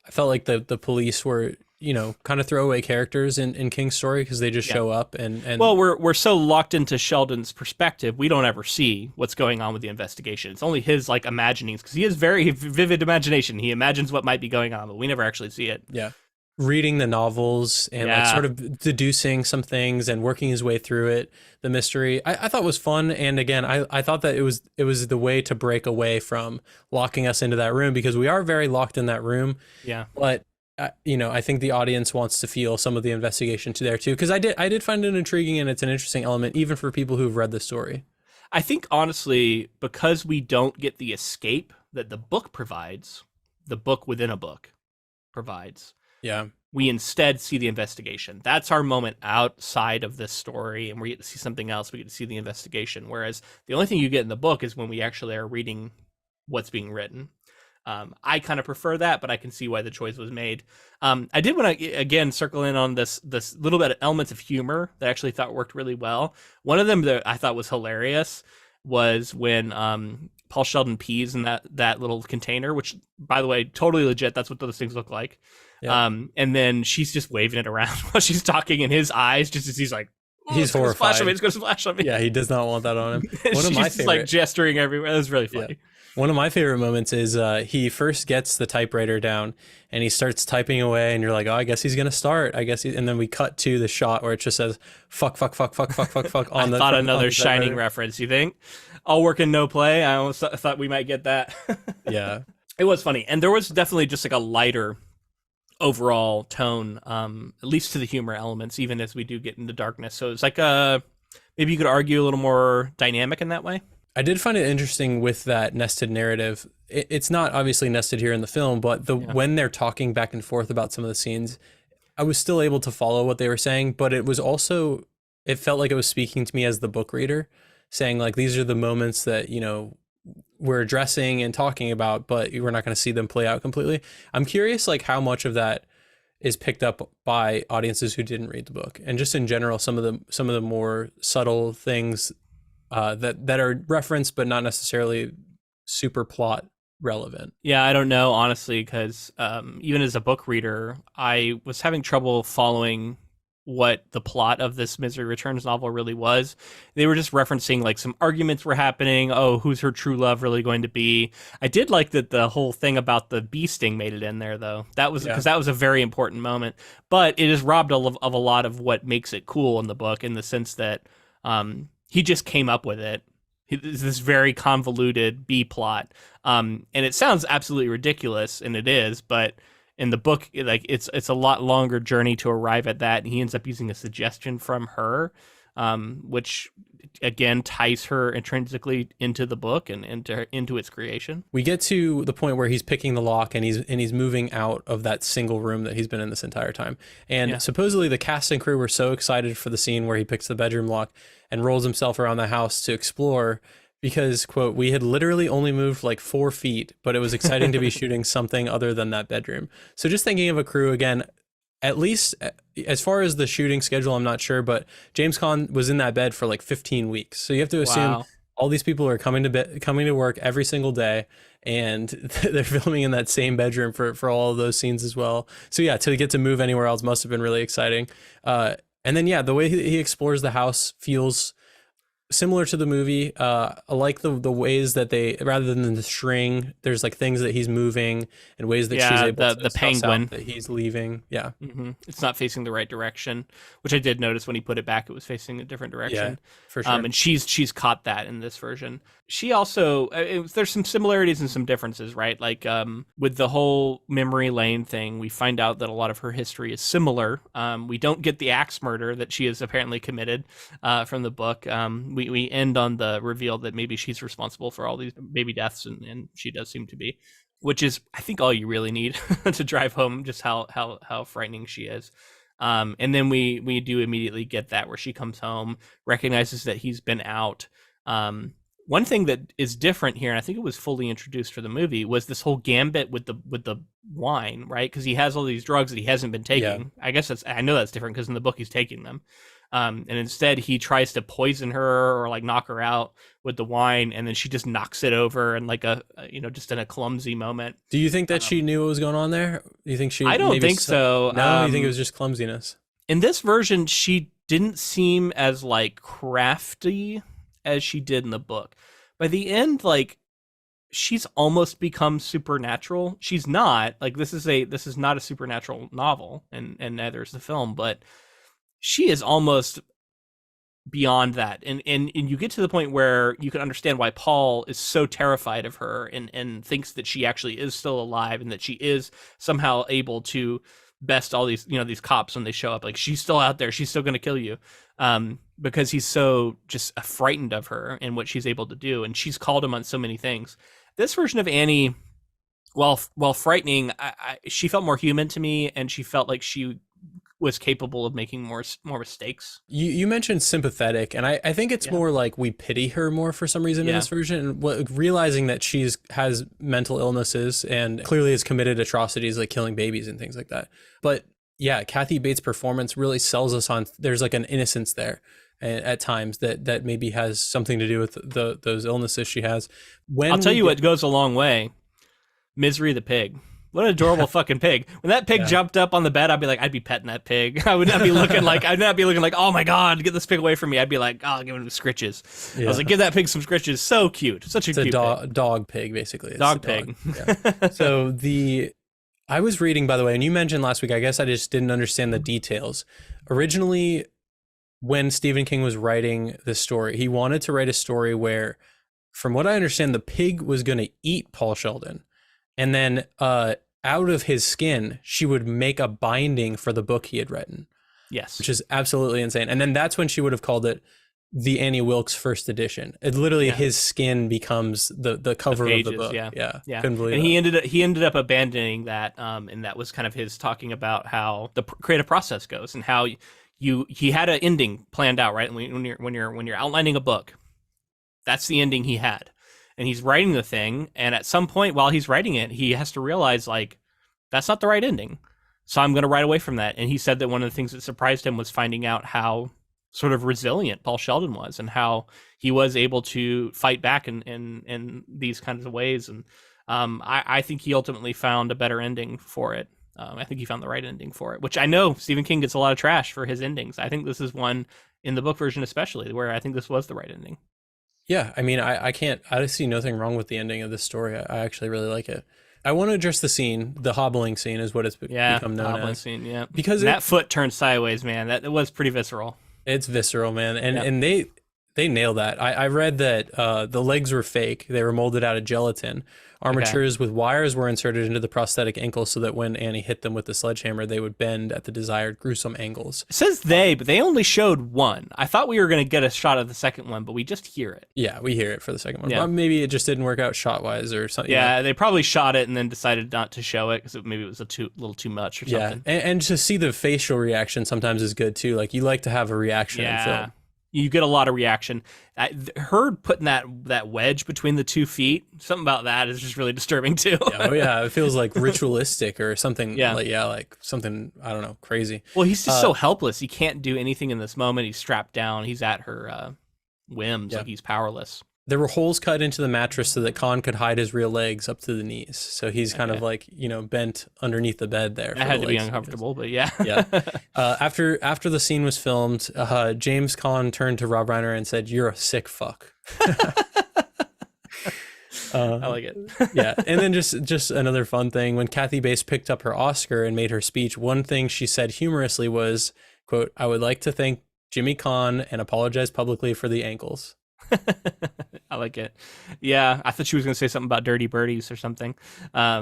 I felt like the police were, you know, kind of throwaway characters in King's story because they just show up and well, we're so locked into Sheldon's perspective, we don't ever see what's going on with the investigation. It's only his like imaginings, because he has very vivid imagination. He imagines what might be going on, but we never actually see it. yeah, reading the novels and like sort of deducing some things and working his way through it, the mystery I thought was fun. And again, I thought that it was the way to break away from locking us into that room, because we are very locked in that room. Yeah, but you know, I think the audience wants to feel some of the investigation to there too, because I did find it intriguing, and it's an interesting element even for people who've read the story. I think honestly, because we don't get the escape that the book provides, the book within a book provides. Yeah. We instead see the investigation. That's our moment outside of this story, and we get to see something else. We get to see the investigation. Whereas the only thing you get in the book is when we actually are reading what's being written. I kind of prefer that, but I can see why the choice was made. I did want to again circle in on this little bit of elements of humor that I actually thought worked really well. One of them that I thought was hilarious was when Paul Sheldon pees in that little container, which, by the way, totally legit. That's what those things look like. Yeah. And then she's just waving it around while she's talking, and his eyes just as he's like, oh, he's horrified. It's going to splash on me. Yeah, he does not want that on him. One of my favorite, like gesturing everywhere. That was really funny. Yeah. One of my favorite moments is he first gets the typewriter down and he starts typing away, and you're like, oh, I guess he's gonna start. And then we cut to the shot where it just says fuck on I thought another Shining reference. You think? All work and no play. I almost thought we might get that. Yeah, it was funny, and there was definitely just like a lighter overall tone, at least to the humor elements, even as we do get into darkness. So it's like maybe you could argue a little more dynamic in that way. I did find it interesting with that nested narrative. It's not obviously nested here in the film, but when they're talking back and forth about some of the scenes, I was still able to follow what they were saying, but it felt like it was speaking to me as the book reader, saying like, these are the moments that, you know, we're addressing and talking about, but we're not going to see them play out completely. I'm curious like how much of that is picked up by audiences who didn't read the book, and just in general, some of the more subtle things that are referenced but not necessarily super plot relevant. Yeah, I don't know, honestly, because even as a book reader, I was having trouble following what the plot of this Misery Returns novel really was. They were just referencing like some arguments were happening. Oh, who's her true love really going to be? I did like that the whole thing about the bee sting made it in there, though. That was because that was a very important moment. But it is robbed of a lot of what makes it cool in the book, in the sense that he just came up with it. This very convoluted B plot, and it sounds absolutely ridiculous, and it is. But in the book, like it's a lot longer journey to arrive at that, and he ends up using a suggestion from her, which again ties her intrinsically into the book and into its creation. We get to the point where he's picking the lock and he's moving out of that single room that he's been in this entire time. And supposedly the cast and crew were so excited for the scene where he picks the bedroom lock and rolls himself around the house to explore because, quote, we had literally only moved like 4 feet, but it was exciting to be shooting something other than that bedroom. So just thinking of a crew again, at least as far as the shooting schedule, I'm not sure, but James Caan was in that bed for like 15 weeks. So you have to assume all these people are coming to work every single day, and they're filming in that same bedroom for all of those scenes as well. So yeah, to get to move anywhere else must have been really exciting. And then, the way he explores the house feels similar to the movie. I like the ways that they, rather than the string, there's like things that he's moving and ways that she's able to the penguin that he's leaving. Yeah. Mm-hmm. It's not facing the right direction, which I did notice when he put it back, it was facing a different direction. Yeah, for sure. And she's caught that in this version. She also, there's some similarities and some differences, right? Like with the whole memory lane thing, we find out that a lot of her history is similar. We don't get the axe murder that she has apparently committed from the book. We end on the reveal that maybe she's responsible for all these baby deaths, and she does seem to be, which is, I think, all you really need to drive home just how frightening she is. And then we do immediately get that where she comes home, recognizes that he's been out. One thing that is different here, and I think it was fully introduced for the movie, was this whole gambit with the wine, right? Because he has all these drugs that he hasn't been taking. Yeah. I know that's different because in the book he's taking them. And instead he tries to poison her or like knock her out with the wine, and then she just knocks it over and like just in a clumsy moment. Do you think that she knew what was going on there? Do you think she? I don't think so. No, you think it was just clumsiness? In this version, she didn't seem as like crafty as she did in the book. By the end, like, she's almost become supernatural. She's not, like, this is not a supernatural novel, and neither is the film, but she is almost beyond that. And you get to the point where you can understand why Paul is so terrified of her and thinks that she actually is still alive and that she is somehow able to best all these, these cops when they show up. Like, she's still out there. She's still going to kill you. Because he's so just frightened of her and what she's able to do. And she's called him on so many things. This version of Annie, while frightening, she felt more human to me, and she felt like she was capable of making more mistakes. You mentioned sympathetic, and I think it's more like we pity her more for some reason in this version, and realizing that has mental illnesses and clearly has committed atrocities like killing babies and things like that. But yeah, Kathy Bates' performance really sells us on, there's like an innocence there at times that maybe has something to do with those illnesses she has. I'll tell you what goes a long way. Misery the pig. What an adorable fucking pig. When that pig jumped up on the bed, I'd be petting that pig. I would not be looking like, oh my God, get this pig away from me. I'd be like, oh, give him scritches. Yeah. I was like, give that pig some scritches. So cute. Such a cute pig. Dog pig, basically. It's dog pig. Yeah. So I was reading, by the way, and you mentioned last week, I guess I just didn't understand the details. Originally, when Stephen King was writing this story, he wanted to write a story where, from what I understand, the pig was going to eat Paul Sheldon. And then out of his skin, she would make a binding for the book he had written. Yes. Which is absolutely insane. And then that's when she would have called it the Annie Wilkes first edition. It literally, his skin becomes the cover of the book. Yeah. Couldn't believe it. And he ended up abandoning that. And that was kind of his talking about how the creative process goes and how he had an ending planned out, right? When you're outlining a book, that's the ending he had. And he's writing the thing, and at some point while he's writing it, he has to realize, like, that's not the right ending. So I'm going to write away from that. And he said that one of the things that surprised him was finding out how sort of resilient Paul Sheldon was and how he was able to fight back in these kinds of ways. And I think he ultimately found a better ending for it. I think he found the right ending for it, which I know Stephen King gets a lot of trash for his endings. I think this is one, in the book version especially, where I think this was the right ending. Yeah, I mean, I see nothing wrong with the ending of this story. I actually really like it. I want to address the scene. The hobbling scene is what it's become known as. Scene, yeah. Because that foot turned sideways, man. That was pretty visceral. It's visceral, man. And they nail that. I read that the legs were fake. They were molded out of gelatin. Armatures with wires were inserted into the prosthetic ankle so that when Annie hit them with the sledgehammer, they would bend at the desired gruesome angles. It says they, but they only showed one. I thought we were going to get a shot of the second one, but we just hear it. Yeah, we hear it for the second one. Yeah. Well, maybe it just didn't work out shot-wise or something. Yeah, they probably shot it and then decided not to show it because maybe it was a little too much or something. Yeah, and to see the facial reaction sometimes is good too. Like, you like to have a reaction in film. You get a lot of reaction. Her putting that wedge between the 2 feet, something about that is just really disturbing too. It feels like ritualistic or something. Like something, I don't know, crazy. Well, he's just so helpless. He can't do anything in this moment. He's strapped down. He's at her whims. Like, he's powerless. There were holes cut into the mattress so that Caan could hide his real legs up to the knees. So he's kind of like, bent underneath the bed there. That had to be uncomfortable, but yeah. After the scene was filmed, James Caan turned to Rob Reiner and said, "You're a sick fuck." I like it. Yeah. And then just another fun thing, when Kathy Bates picked up her Oscar and made her speech, one thing she said humorously was, quote, "I would like to thank Jimmy Caan and apologize publicly for the ankles." I like it. Yeah, I thought she was going to say something about dirty birdies or something. A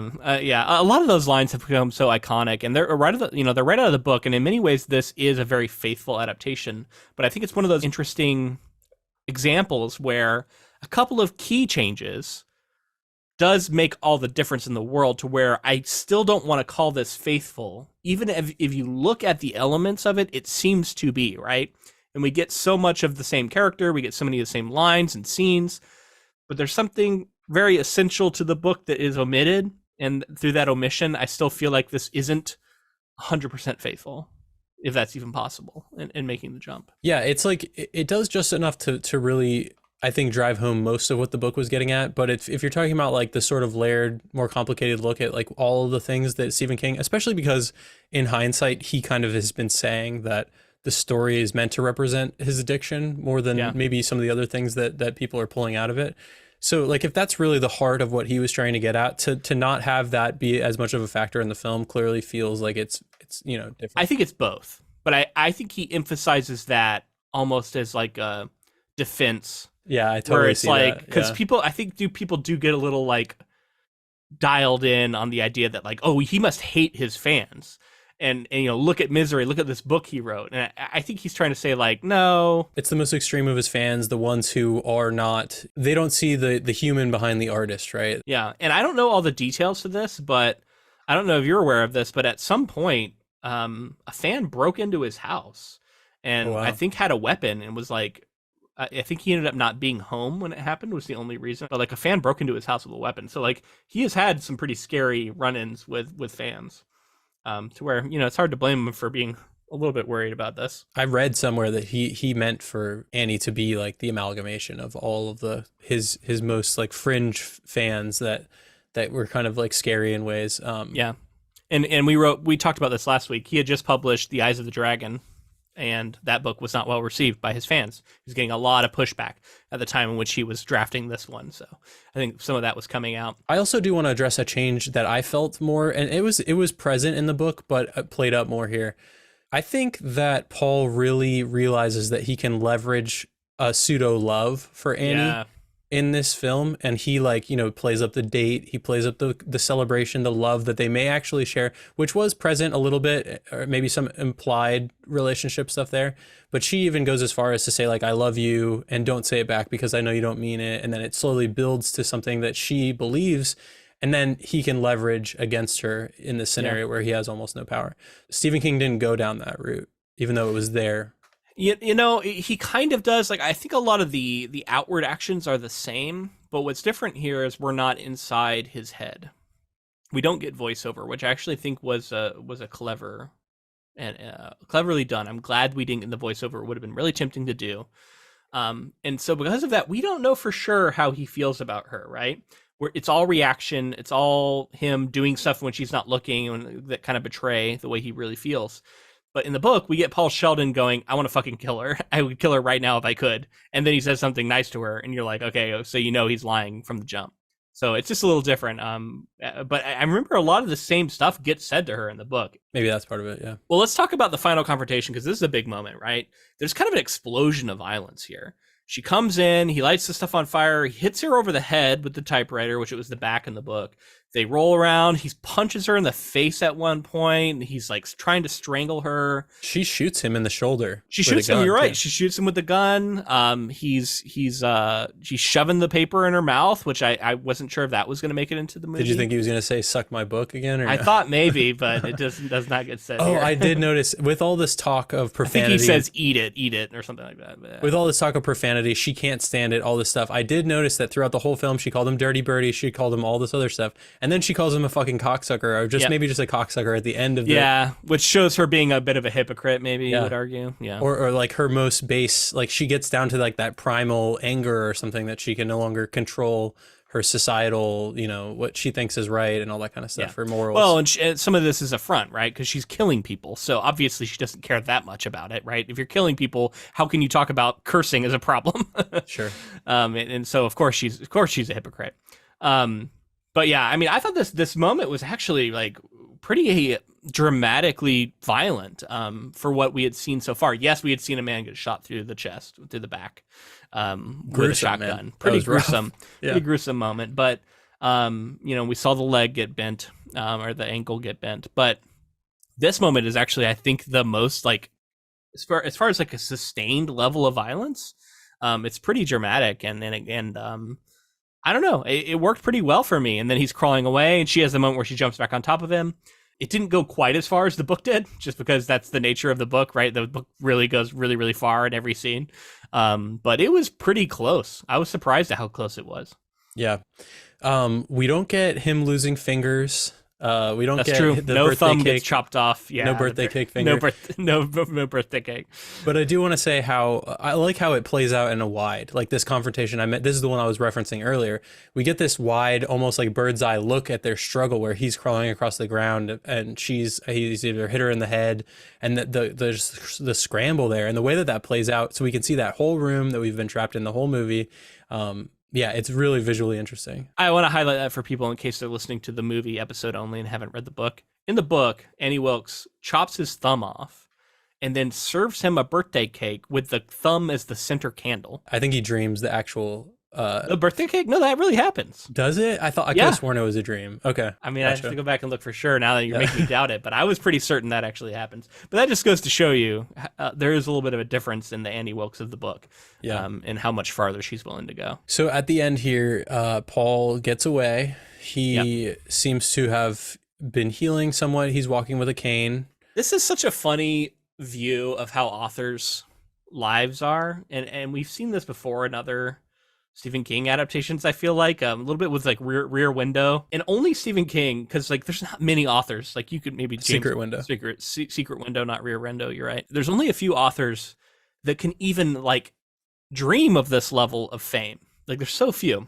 lot of those lines have become so iconic, and they're right out of the book. And in many ways, this is a very faithful adaptation. But I think it's one of those interesting examples where a couple of key changes does make all the difference in the world, to where I still don't want to call this faithful. Even if you look at the elements of it, it seems to be, right? And we get so much of the same character, we get so many of the same lines and scenes, but there's something very essential to the book that is omitted, and through that omission, I still feel like this isn't 100% faithful, if that's even possible, in making the jump. Yeah, it's like, it does just enough to really, I think, drive home most of what the book was getting at. But if you're talking about like the sort of layered, more complicated look at like all of the things that Stephen King, especially because in hindsight, he kind of has been saying that the story is meant to represent his addiction more than maybe some of the other things that people are pulling out of it. So like, if that's really the heart of what he was trying to get at, to not have that be as much of a factor in the film clearly feels like it's different. I think it's both, but I think he emphasizes that almost as like a defense. Yeah, I totally where it's see like, that. because people do get a little like dialed in on the idea that like, oh, he must hate his fans. And look at Misery, look at this book he wrote. And I think he's trying to say like, no. It's the most extreme of his fans, the ones who are not, they don't see the human behind the artist, right? Yeah. And I don't know all the details to this, but I don't know if you're aware of this, but at some point, a fan broke into his house and I think had a weapon and was like, I think he ended up not being home when it happened, was the only reason. But like, a fan broke into his house with a weapon. So like, he has had some pretty scary run-ins with fans. To where, it's hard to blame him for being a little bit worried about this. I read somewhere that he meant for Annie to be like the amalgamation of all of his most like fringe fans that were kind of like scary in ways. Yeah. And we talked about this last week. He had just published The Eyes of the Dragon, and that book was not well received by his fans. He was getting a lot of pushback at the time in which he was drafting this one. So I think some of that was coming out. I also do want to address a change that I felt more, and it was present in the book, but played up more here. I think that Paul really realizes that he can leverage a pseudo love for Annie in this film, and he plays up the date, he plays up the celebration, the love that they may actually share, which was present a little bit, or maybe some implied relationship stuff there, but she even goes as far as to say like, I love you, and don't say it back because I know you don't mean it, and then it slowly builds to something that she believes, and then he can leverage against her in this scenario where he has almost no power. Stephen King didn't go down that route, even though it was there. He kind of does. Like, I think a lot of the outward actions are the same, but what's different here is we're not inside his head. We don't get voiceover, which I actually think was a clever and cleverly done. I'm glad we didn't get the voiceover. It would have been really tempting to do. And so because of that, we don't know for sure how he feels about her, right? where it's all reaction, it's all him doing stuff when she's not looking, and that kind of betray the way he really feels. But in the book, we get Paul Sheldon going, I want to fucking kill her. I would kill her right now if I could. And then he says something nice to her, and you're like, okay, so he's lying from the jump. So it's just a little different. But I remember a lot of the same stuff gets said to her in the book. Maybe that's part of it, yeah. Well, let's talk about the final confrontation, because this is a big moment, right? There's kind of an explosion of violence here. She comes in, he lights the stuff on fire, he hits her over the head with the typewriter, which it was the back in the book. They roll around, he punches her in the face at one point, he's like trying to strangle her. She shoots him in the shoulder. She shoots him, you're right. She shoots him with the gun. She's shoving the paper in her mouth, which I wasn't sure if that was going to make it into the movie. Did you think he was going to say suck my book again? Or I no? thought maybe, but it does not get said. Here. I did notice with all this talk of profanity. I think he says eat it or something like that. With all this talk of profanity, she can't stand it, all this stuff. I did notice that throughout the whole film, she called him dirty birdie, she called him all this other stuff. And then she calls him a fucking cocksucker, or just maybe just a cocksucker at the end of the... Yeah, which shows her being a bit of a hypocrite, maybe, you would argue. Yeah. Or like her most base, like she gets down to like that primal anger or something that she can no longer control her societal, what she thinks is right and all that kind of stuff, her morals. Well, and some of this is a front, right? Because she's killing people. So obviously she doesn't care that much about it, right? If you're killing people, how can you talk about cursing as a problem? Sure. And so of course she's a hypocrite. But yeah, I mean, I thought this moment was actually like pretty dramatically violent for what we had seen so far. Yes, we had seen a man get shot through the chest, through the back, with a shotgun. Man. Pretty gruesome, pretty gruesome moment. But we saw the leg get bent, or the ankle get bent. But this moment is actually, I think, the most like as far as like a sustained level of violence. It's pretty dramatic, and I don't know. It worked pretty well for me. And then he's crawling away, and she has the moment where she jumps back on top of him. It didn't go quite as far as the book did, just because that's the nature of the book, right? The book really goes really, really far in every scene. But it was pretty close. I was surprised at how close it was. Yeah. We don't get him losing fingers. We don't That's get true. the No birthday thumb cake. gets chopped off. Yeah, No birthday cake finger. No birthday cake. But I do want to say how I like how it plays out in a wide, like this confrontation. This is the one I was referencing earlier. We get this wide, almost like bird's eye look at their struggle, where he's crawling across the ground and he's either hit her in the head, and the scramble there, and the way that plays out, so we can see that whole room that we've been trapped in the whole movie. Yeah, it's really visually interesting. I want to highlight that for people in case they're listening to the movie episode only and haven't read the book. In the book, Annie Wilkes chops his thumb off and then serves him a birthday cake with the thumb as the center candle. I think he dreams the actual... the birthday cake? No, that really happens. Does it? I could have sworn it was a dream. Okay. I mean, gotcha. I have to go back and look for sure now that you're making me doubt it, but I was pretty certain that actually happens. But that just goes to show you there is a little bit of a difference in the Annie Wilkes of the book, and how much farther she's willing to go. So at the end here, Paul gets away. He seems to have been healing somewhat. He's walking with a cane. This is such a funny view of how authors' lives are, and we've seen this before in other Stephen King adaptations. I feel like a little bit with like Rear Window, and only Stephen King, because like there's not many authors. Like you could maybe Secret Window, not Rear Window. You're right. There's only a few authors that can even like dream of this level of fame. Like there's so few.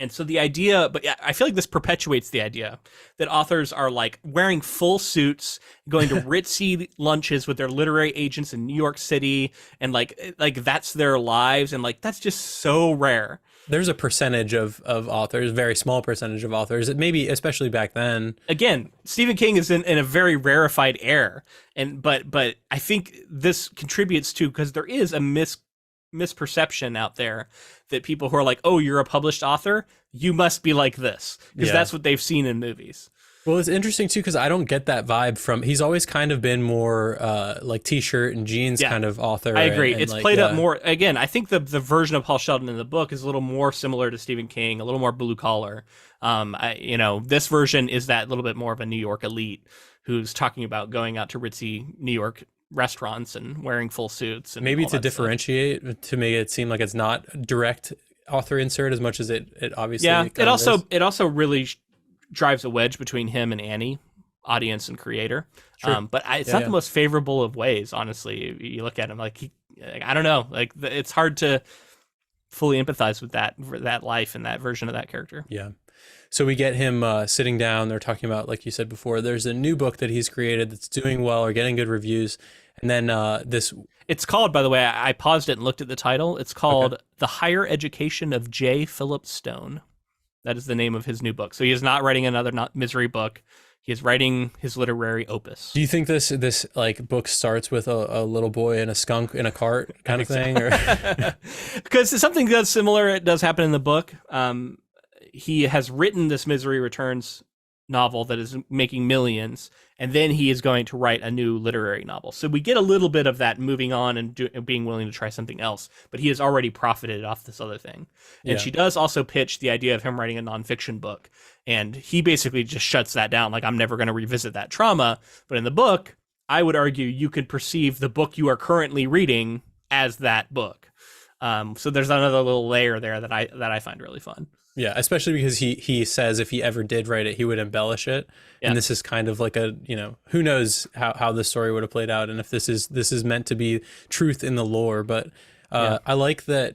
And so the idea, but I feel like this perpetuates the idea that authors are like wearing full suits, going to ritzy lunches with their literary agents in New York City, and like that's their lives, and like that's just so rare. There's a percentage of authors, very small percentage of authors, maybe especially back then. Again, Stephen King is in a very rarefied air, and but I think this contributes to, because there is a misperception out there that people who are like, oh, you're a published author, you must be like this, because that's what they've seen in movies. Well, it's interesting too, because I don't get that vibe from, he's always kind of been more like t-shirt and jeans kind of author. I agree. And it's like, played up more. Again, I think the version of Paul Sheldon in the book is a little more similar to Stephen King, a little more blue collar. This version is that little bit more of a New York elite who's talking about going out to ritzy New York restaurants and wearing full suits, and maybe to differentiate, to make it seem like it's not direct author insert as much as it obviously it also really drives a wedge between him and Annie, audience and creator. Sure. But it's not the most favorable of ways, honestly. You look at him like I don't know, like it's hard to fully empathize with that life and that version of that character. Yeah. So we get him sitting down. They're talking about, like you said before, there's a new book that he's created that's doing well or getting good reviews. And then It's called, by the way, I paused it and looked at the title. It's called The Higher Education of J. Philip Stone. That is the name of his new book. So he is not writing another misery book. He is writing his literary opus. Do you think this like book starts with a little boy and a skunk in a cart kind of thing? Or because something that's similar, it does happen in the book. He has written this Misery Returns novel that is making millions, and then he is going to write a new literary novel. So we get a little bit of that moving on and being willing to try something else, but he has already profited off this other thing. And she does also pitch the idea of him writing a nonfiction book, and he basically just shuts that down. Like, I'm never going to revisit that trauma. But in the book, I would argue you could perceive the book you are currently reading as that book. So there's another little layer there that I find really fun. Yeah, especially because he says if he ever did write it, he would embellish it. Yeah. And this is kind of like a, who knows how this story would have played out and if this is meant to be truth in the lore. But I like that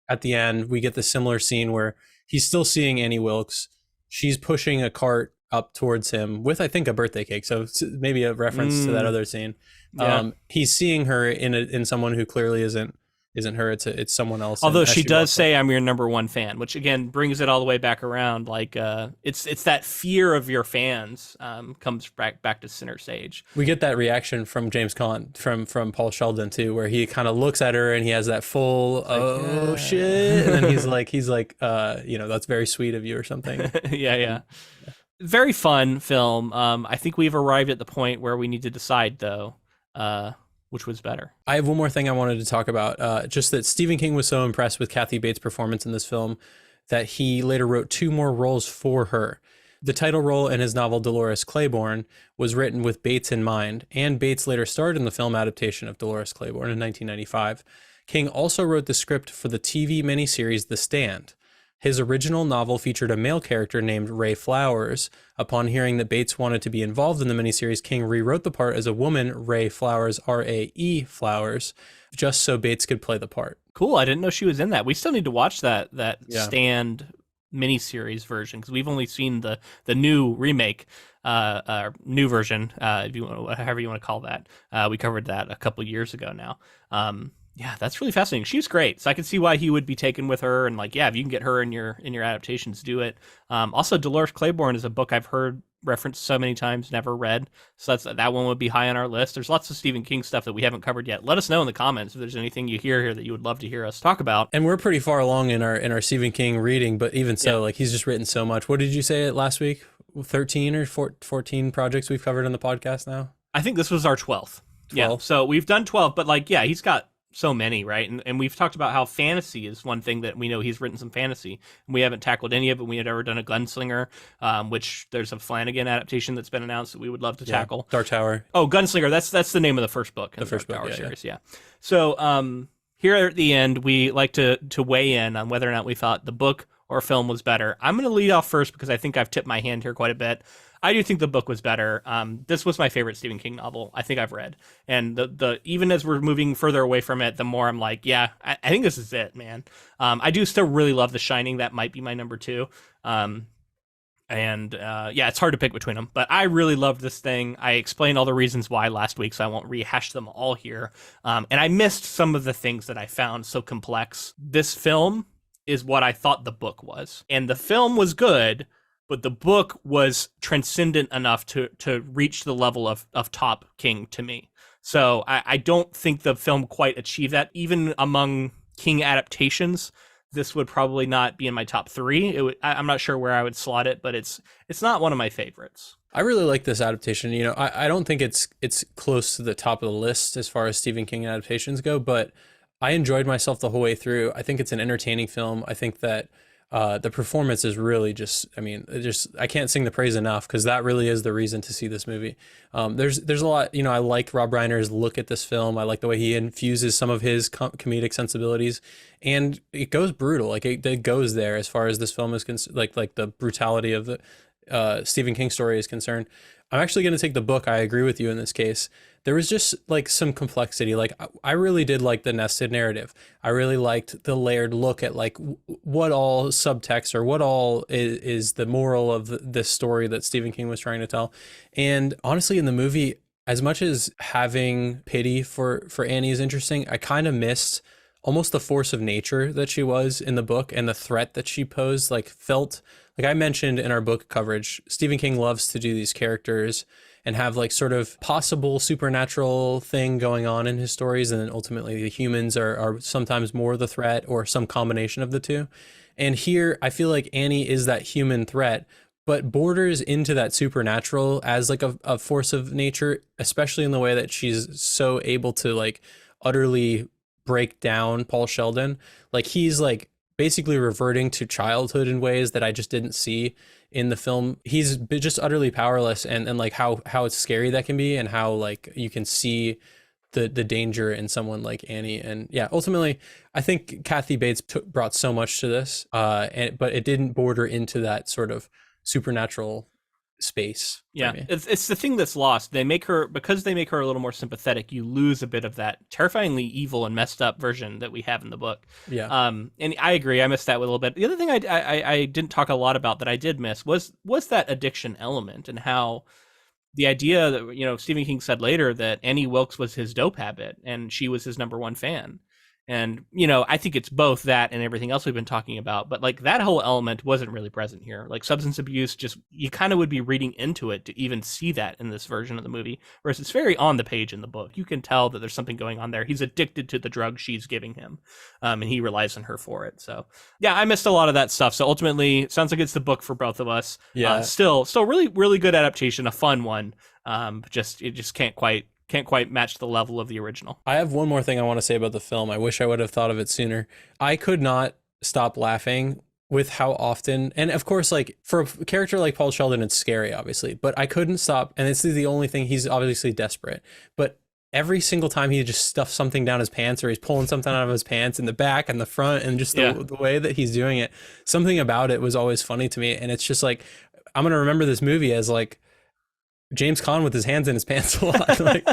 at the end we get the similar scene where he's still seeing Annie Wilkes. She's pushing a cart up towards him with, I think, a birthday cake. So maybe a reference to that other scene. Yeah. He's seeing her in someone who clearly isn't her. It's someone else. Although she does say, "I'm your number one fan," which again brings it all the way back around. Like it's that fear of your fans comes back to center stage. We get that reaction from James Caan from Paul Sheldon too, where he kind of looks at her and he has that full shit, and then he's like that's very sweet of you or something. yeah. Very fun film. I think we've arrived at the point where we need to decide though. Which was better. I have one more thing I wanted to talk about. Just that Stephen King was so impressed with Kathy Bates' performance in this film that he later wrote 2 more roles for her. The title role in his novel Dolores Claiborne was written with Bates in mind, and Bates later starred in the film adaptation of Dolores Claiborne in 1995. King also wrote the script for the TV miniseries The Stand. His original novel featured a male character named Ray Flowers. Upon hearing that Bates wanted to be involved in the miniseries, King rewrote the part as a woman, Ray Flowers, R-A-E Flowers, just so Bates could play the part. Cool. I didn't know she was in that. We still need to watch that Stand miniseries version because we've only seen the new remake, new version, if you want, however you want to call that. We covered that a couple years ago now. Yeah, that's really fascinating. She's great, so I can see why he would be taken with her. And if you can get her in your adaptations, do it. Also, Dolores Claiborne is a book I've heard referenced so many times, never read. So that one would be high on our list. There's lots of Stephen King stuff that we haven't covered yet. Let us know in the comments if there's anything you hear here that you would love to hear us talk about. And we're pretty far along in our Stephen King reading, but even so, he's just written so much. What did you say last week? 13 or 14 projects we've covered on the podcast now? I think this was our 12th. Yeah, so we've done 12, but he's got so many, right? And we've talked about how fantasy is one thing that we know he's written some fantasy. And we haven't tackled any of it. We had ever done a Gunslinger, which there's a Flanagan adaptation that's been announced that we would love to tackle. Dark Tower. Oh, Gunslinger. That's the name of the first book. The first Dark book Tower series. Yeah. So here at the end, we like to weigh in on whether or not we thought the book or film was better. I'm going to lead off first because I think I've tipped my hand here quite a bit. I do think the book was better. This was my favorite Stephen King novel I think I've read. And the even as we're moving further away from it, the more I'm like, I think this is it, man. I do still really love The Shining. That might be my number 2. It's hard to pick between them. But I really loved this thing. I explained all the reasons why last week, so I won't rehash them all here. And I missed some of the things that I found so complex. This film is what I thought the book was. And the film was good, but the book was transcendent enough to reach the level of top King to me. So I don't think the film quite achieved that. Even among King adaptations, this would probably not be in my top 3. I'm not sure where I would slot it, but it's not one of my favorites. I really like this adaptation. I don't think it's close to the top of the list as far as Stephen King adaptations go, but I enjoyed myself the whole way through. I think it's an entertaining film. I think that the performance is really I can't sing the praise enough because that really is the reason to see this movie. There's a lot, I like Rob Reiner's look at this film. I like the way he infuses some of his comedic sensibilities, and it goes brutal. It goes there as far as this film is concerned, like the brutality of Stephen King story is concerned. I'm actually going to take the book. I agree with you in this case. There was just like some complexity. Like I really did like the nested narrative. I really liked the layered look at like what all subtext or what all is the moral of this story that Stephen King was trying to tell. And honestly, in the movie, as much as having pity for Annie is interesting, I kind of missed almost the force of nature that she was in the book, and the threat that she posed, like felt like I mentioned in our book coverage, Stephen King loves to do these characters and have like sort of possible supernatural thing going on in his stories. And then ultimately the humans are sometimes more the threat or some combination of the two. And here I feel like Annie is that human threat, but borders into that supernatural as like a force of nature, especially in the way that she's so able to like utterly break down Paul Sheldon. Like he's like basically reverting to childhood in ways that I just didn't see in the film. He's just utterly powerless, and like how it's scary that can be, and how like you can see the danger in someone like Annie. And yeah, ultimately I think Kathy Bates brought so much to this, but it didn't border into that sort of supernatural space. Yeah, it's the thing that's lost. Because they make her a little more sympathetic, you lose a bit of that terrifyingly evil and messed up version that we have in the book. Yeah. And I agree, I missed that a little bit. The other thing I didn't talk a lot about that I did miss was that addiction element, and how the idea that, you know, Stephen King said later that Annie Wilkes was his dope habit and she was his number one fan. And, you know, I think it's both that and everything else we've been talking about. But like that whole element wasn't really present here. Like substance abuse, just you kind of would be reading into it to even see that in this version of the movie. Whereas it's very on the page in the book. You can tell that there's something going on there. He's addicted to the drug she's giving him. And he relies on her for it. So yeah, I missed a lot of that stuff. So ultimately, it sounds like it's the book for both of us. Yeah. Still really, really good adaptation, a fun one. It just can't quite match the level of the original. I have one more thing I want to say about the film. I wish I would have thought of it sooner. I could not stop laughing with how often, and of course, like for a character like Paul Sheldon, it's scary, obviously, but I couldn't stop. And this is the only thing, he's obviously desperate, but every single time he just stuffs something down his pants, or he's pulling something out of his pants in the back and the front, and just the way that he's doing it, something about it was always funny to me. And it's just like, I'm going to remember this movie as like James Caan with his hands in his pants a lot. Like,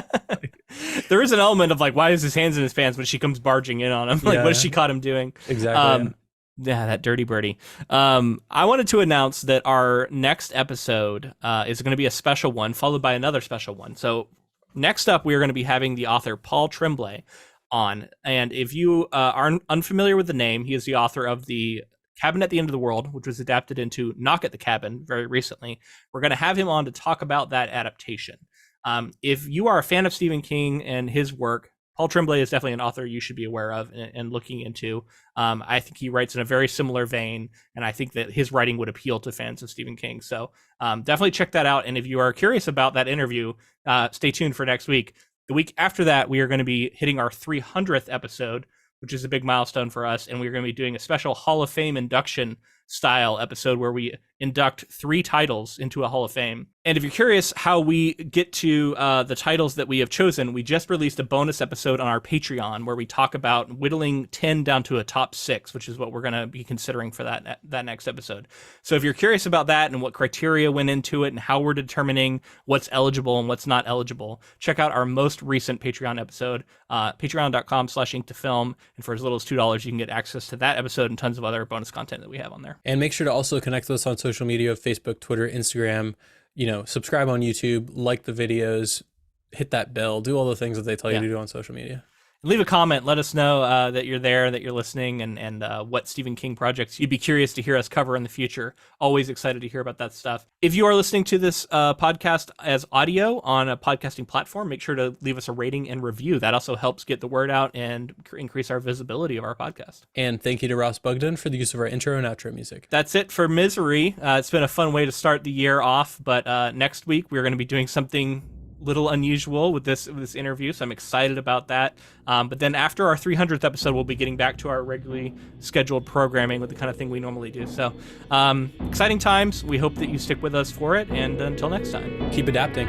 there is an element of like, why is his hands in his pants when she comes barging in on him? Like, what has she caught him doing? Exactly. Yeah, that dirty birdie. I wanted to announce that our next episode is going to be a special one, followed by another special one. So next up, we are going to be having the author Paul Tremblay on. And if you are unfamiliar with the name, he is the author of the Cabin at the End of the World, which was adapted into Knock at the Cabin very recently. We're going to have him on to talk about that adaptation. If you are a fan of Stephen King and his work, Paul Tremblay is definitely an author you should be aware of and looking into. I think he writes in a very similar vein, and I think that his writing would appeal to fans of Stephen King. So definitely check that out. And if you are curious about that interview, stay tuned for next week. The week after that, we are going to be hitting our 300th episode, which is a big milestone for us. And we're going to be doing a special Hall of Fame induction style episode where we induct 3 titles into a Hall of Fame. And if you're curious how we get to the titles that we have chosen, we just released a bonus episode on our Patreon where we talk about whittling 10 down to a top 6, which is what we're going to be considering for that next episode. So if you're curious about that and what criteria went into it and how we're determining what's eligible and what's not eligible, check out our most recent Patreon episode, patreon.com/inktofilm. And for as little as $2, you can get access to that episode and tons of other bonus content that we have on there. And make sure to also connect with us on social media, Facebook, Twitter, Instagram. You know, subscribe on YouTube, like the videos, hit that bell, do all the things that they tell you to do on social media. Leave a comment. Let us know that you're there, that you're listening, and what Stephen King projects you'd be curious to hear us cover in the future. Always excited to hear about that stuff. If you are listening to this podcast as audio on a podcasting platform, make sure to leave us a rating and review. That also helps get the word out and increase our visibility of our podcast. And thank you to Ross Bugden for the use of our intro and outro music. That's it for Misery. It's been a fun way to start the year off, but next week we're going to be doing something little unusual with this interview, so I'm excited about that. But then after our 300th episode, we'll be getting back to our regularly scheduled programming with the kind of thing we normally do. So exciting times. We hope that you stick with us for it, and until next time, keep adapting.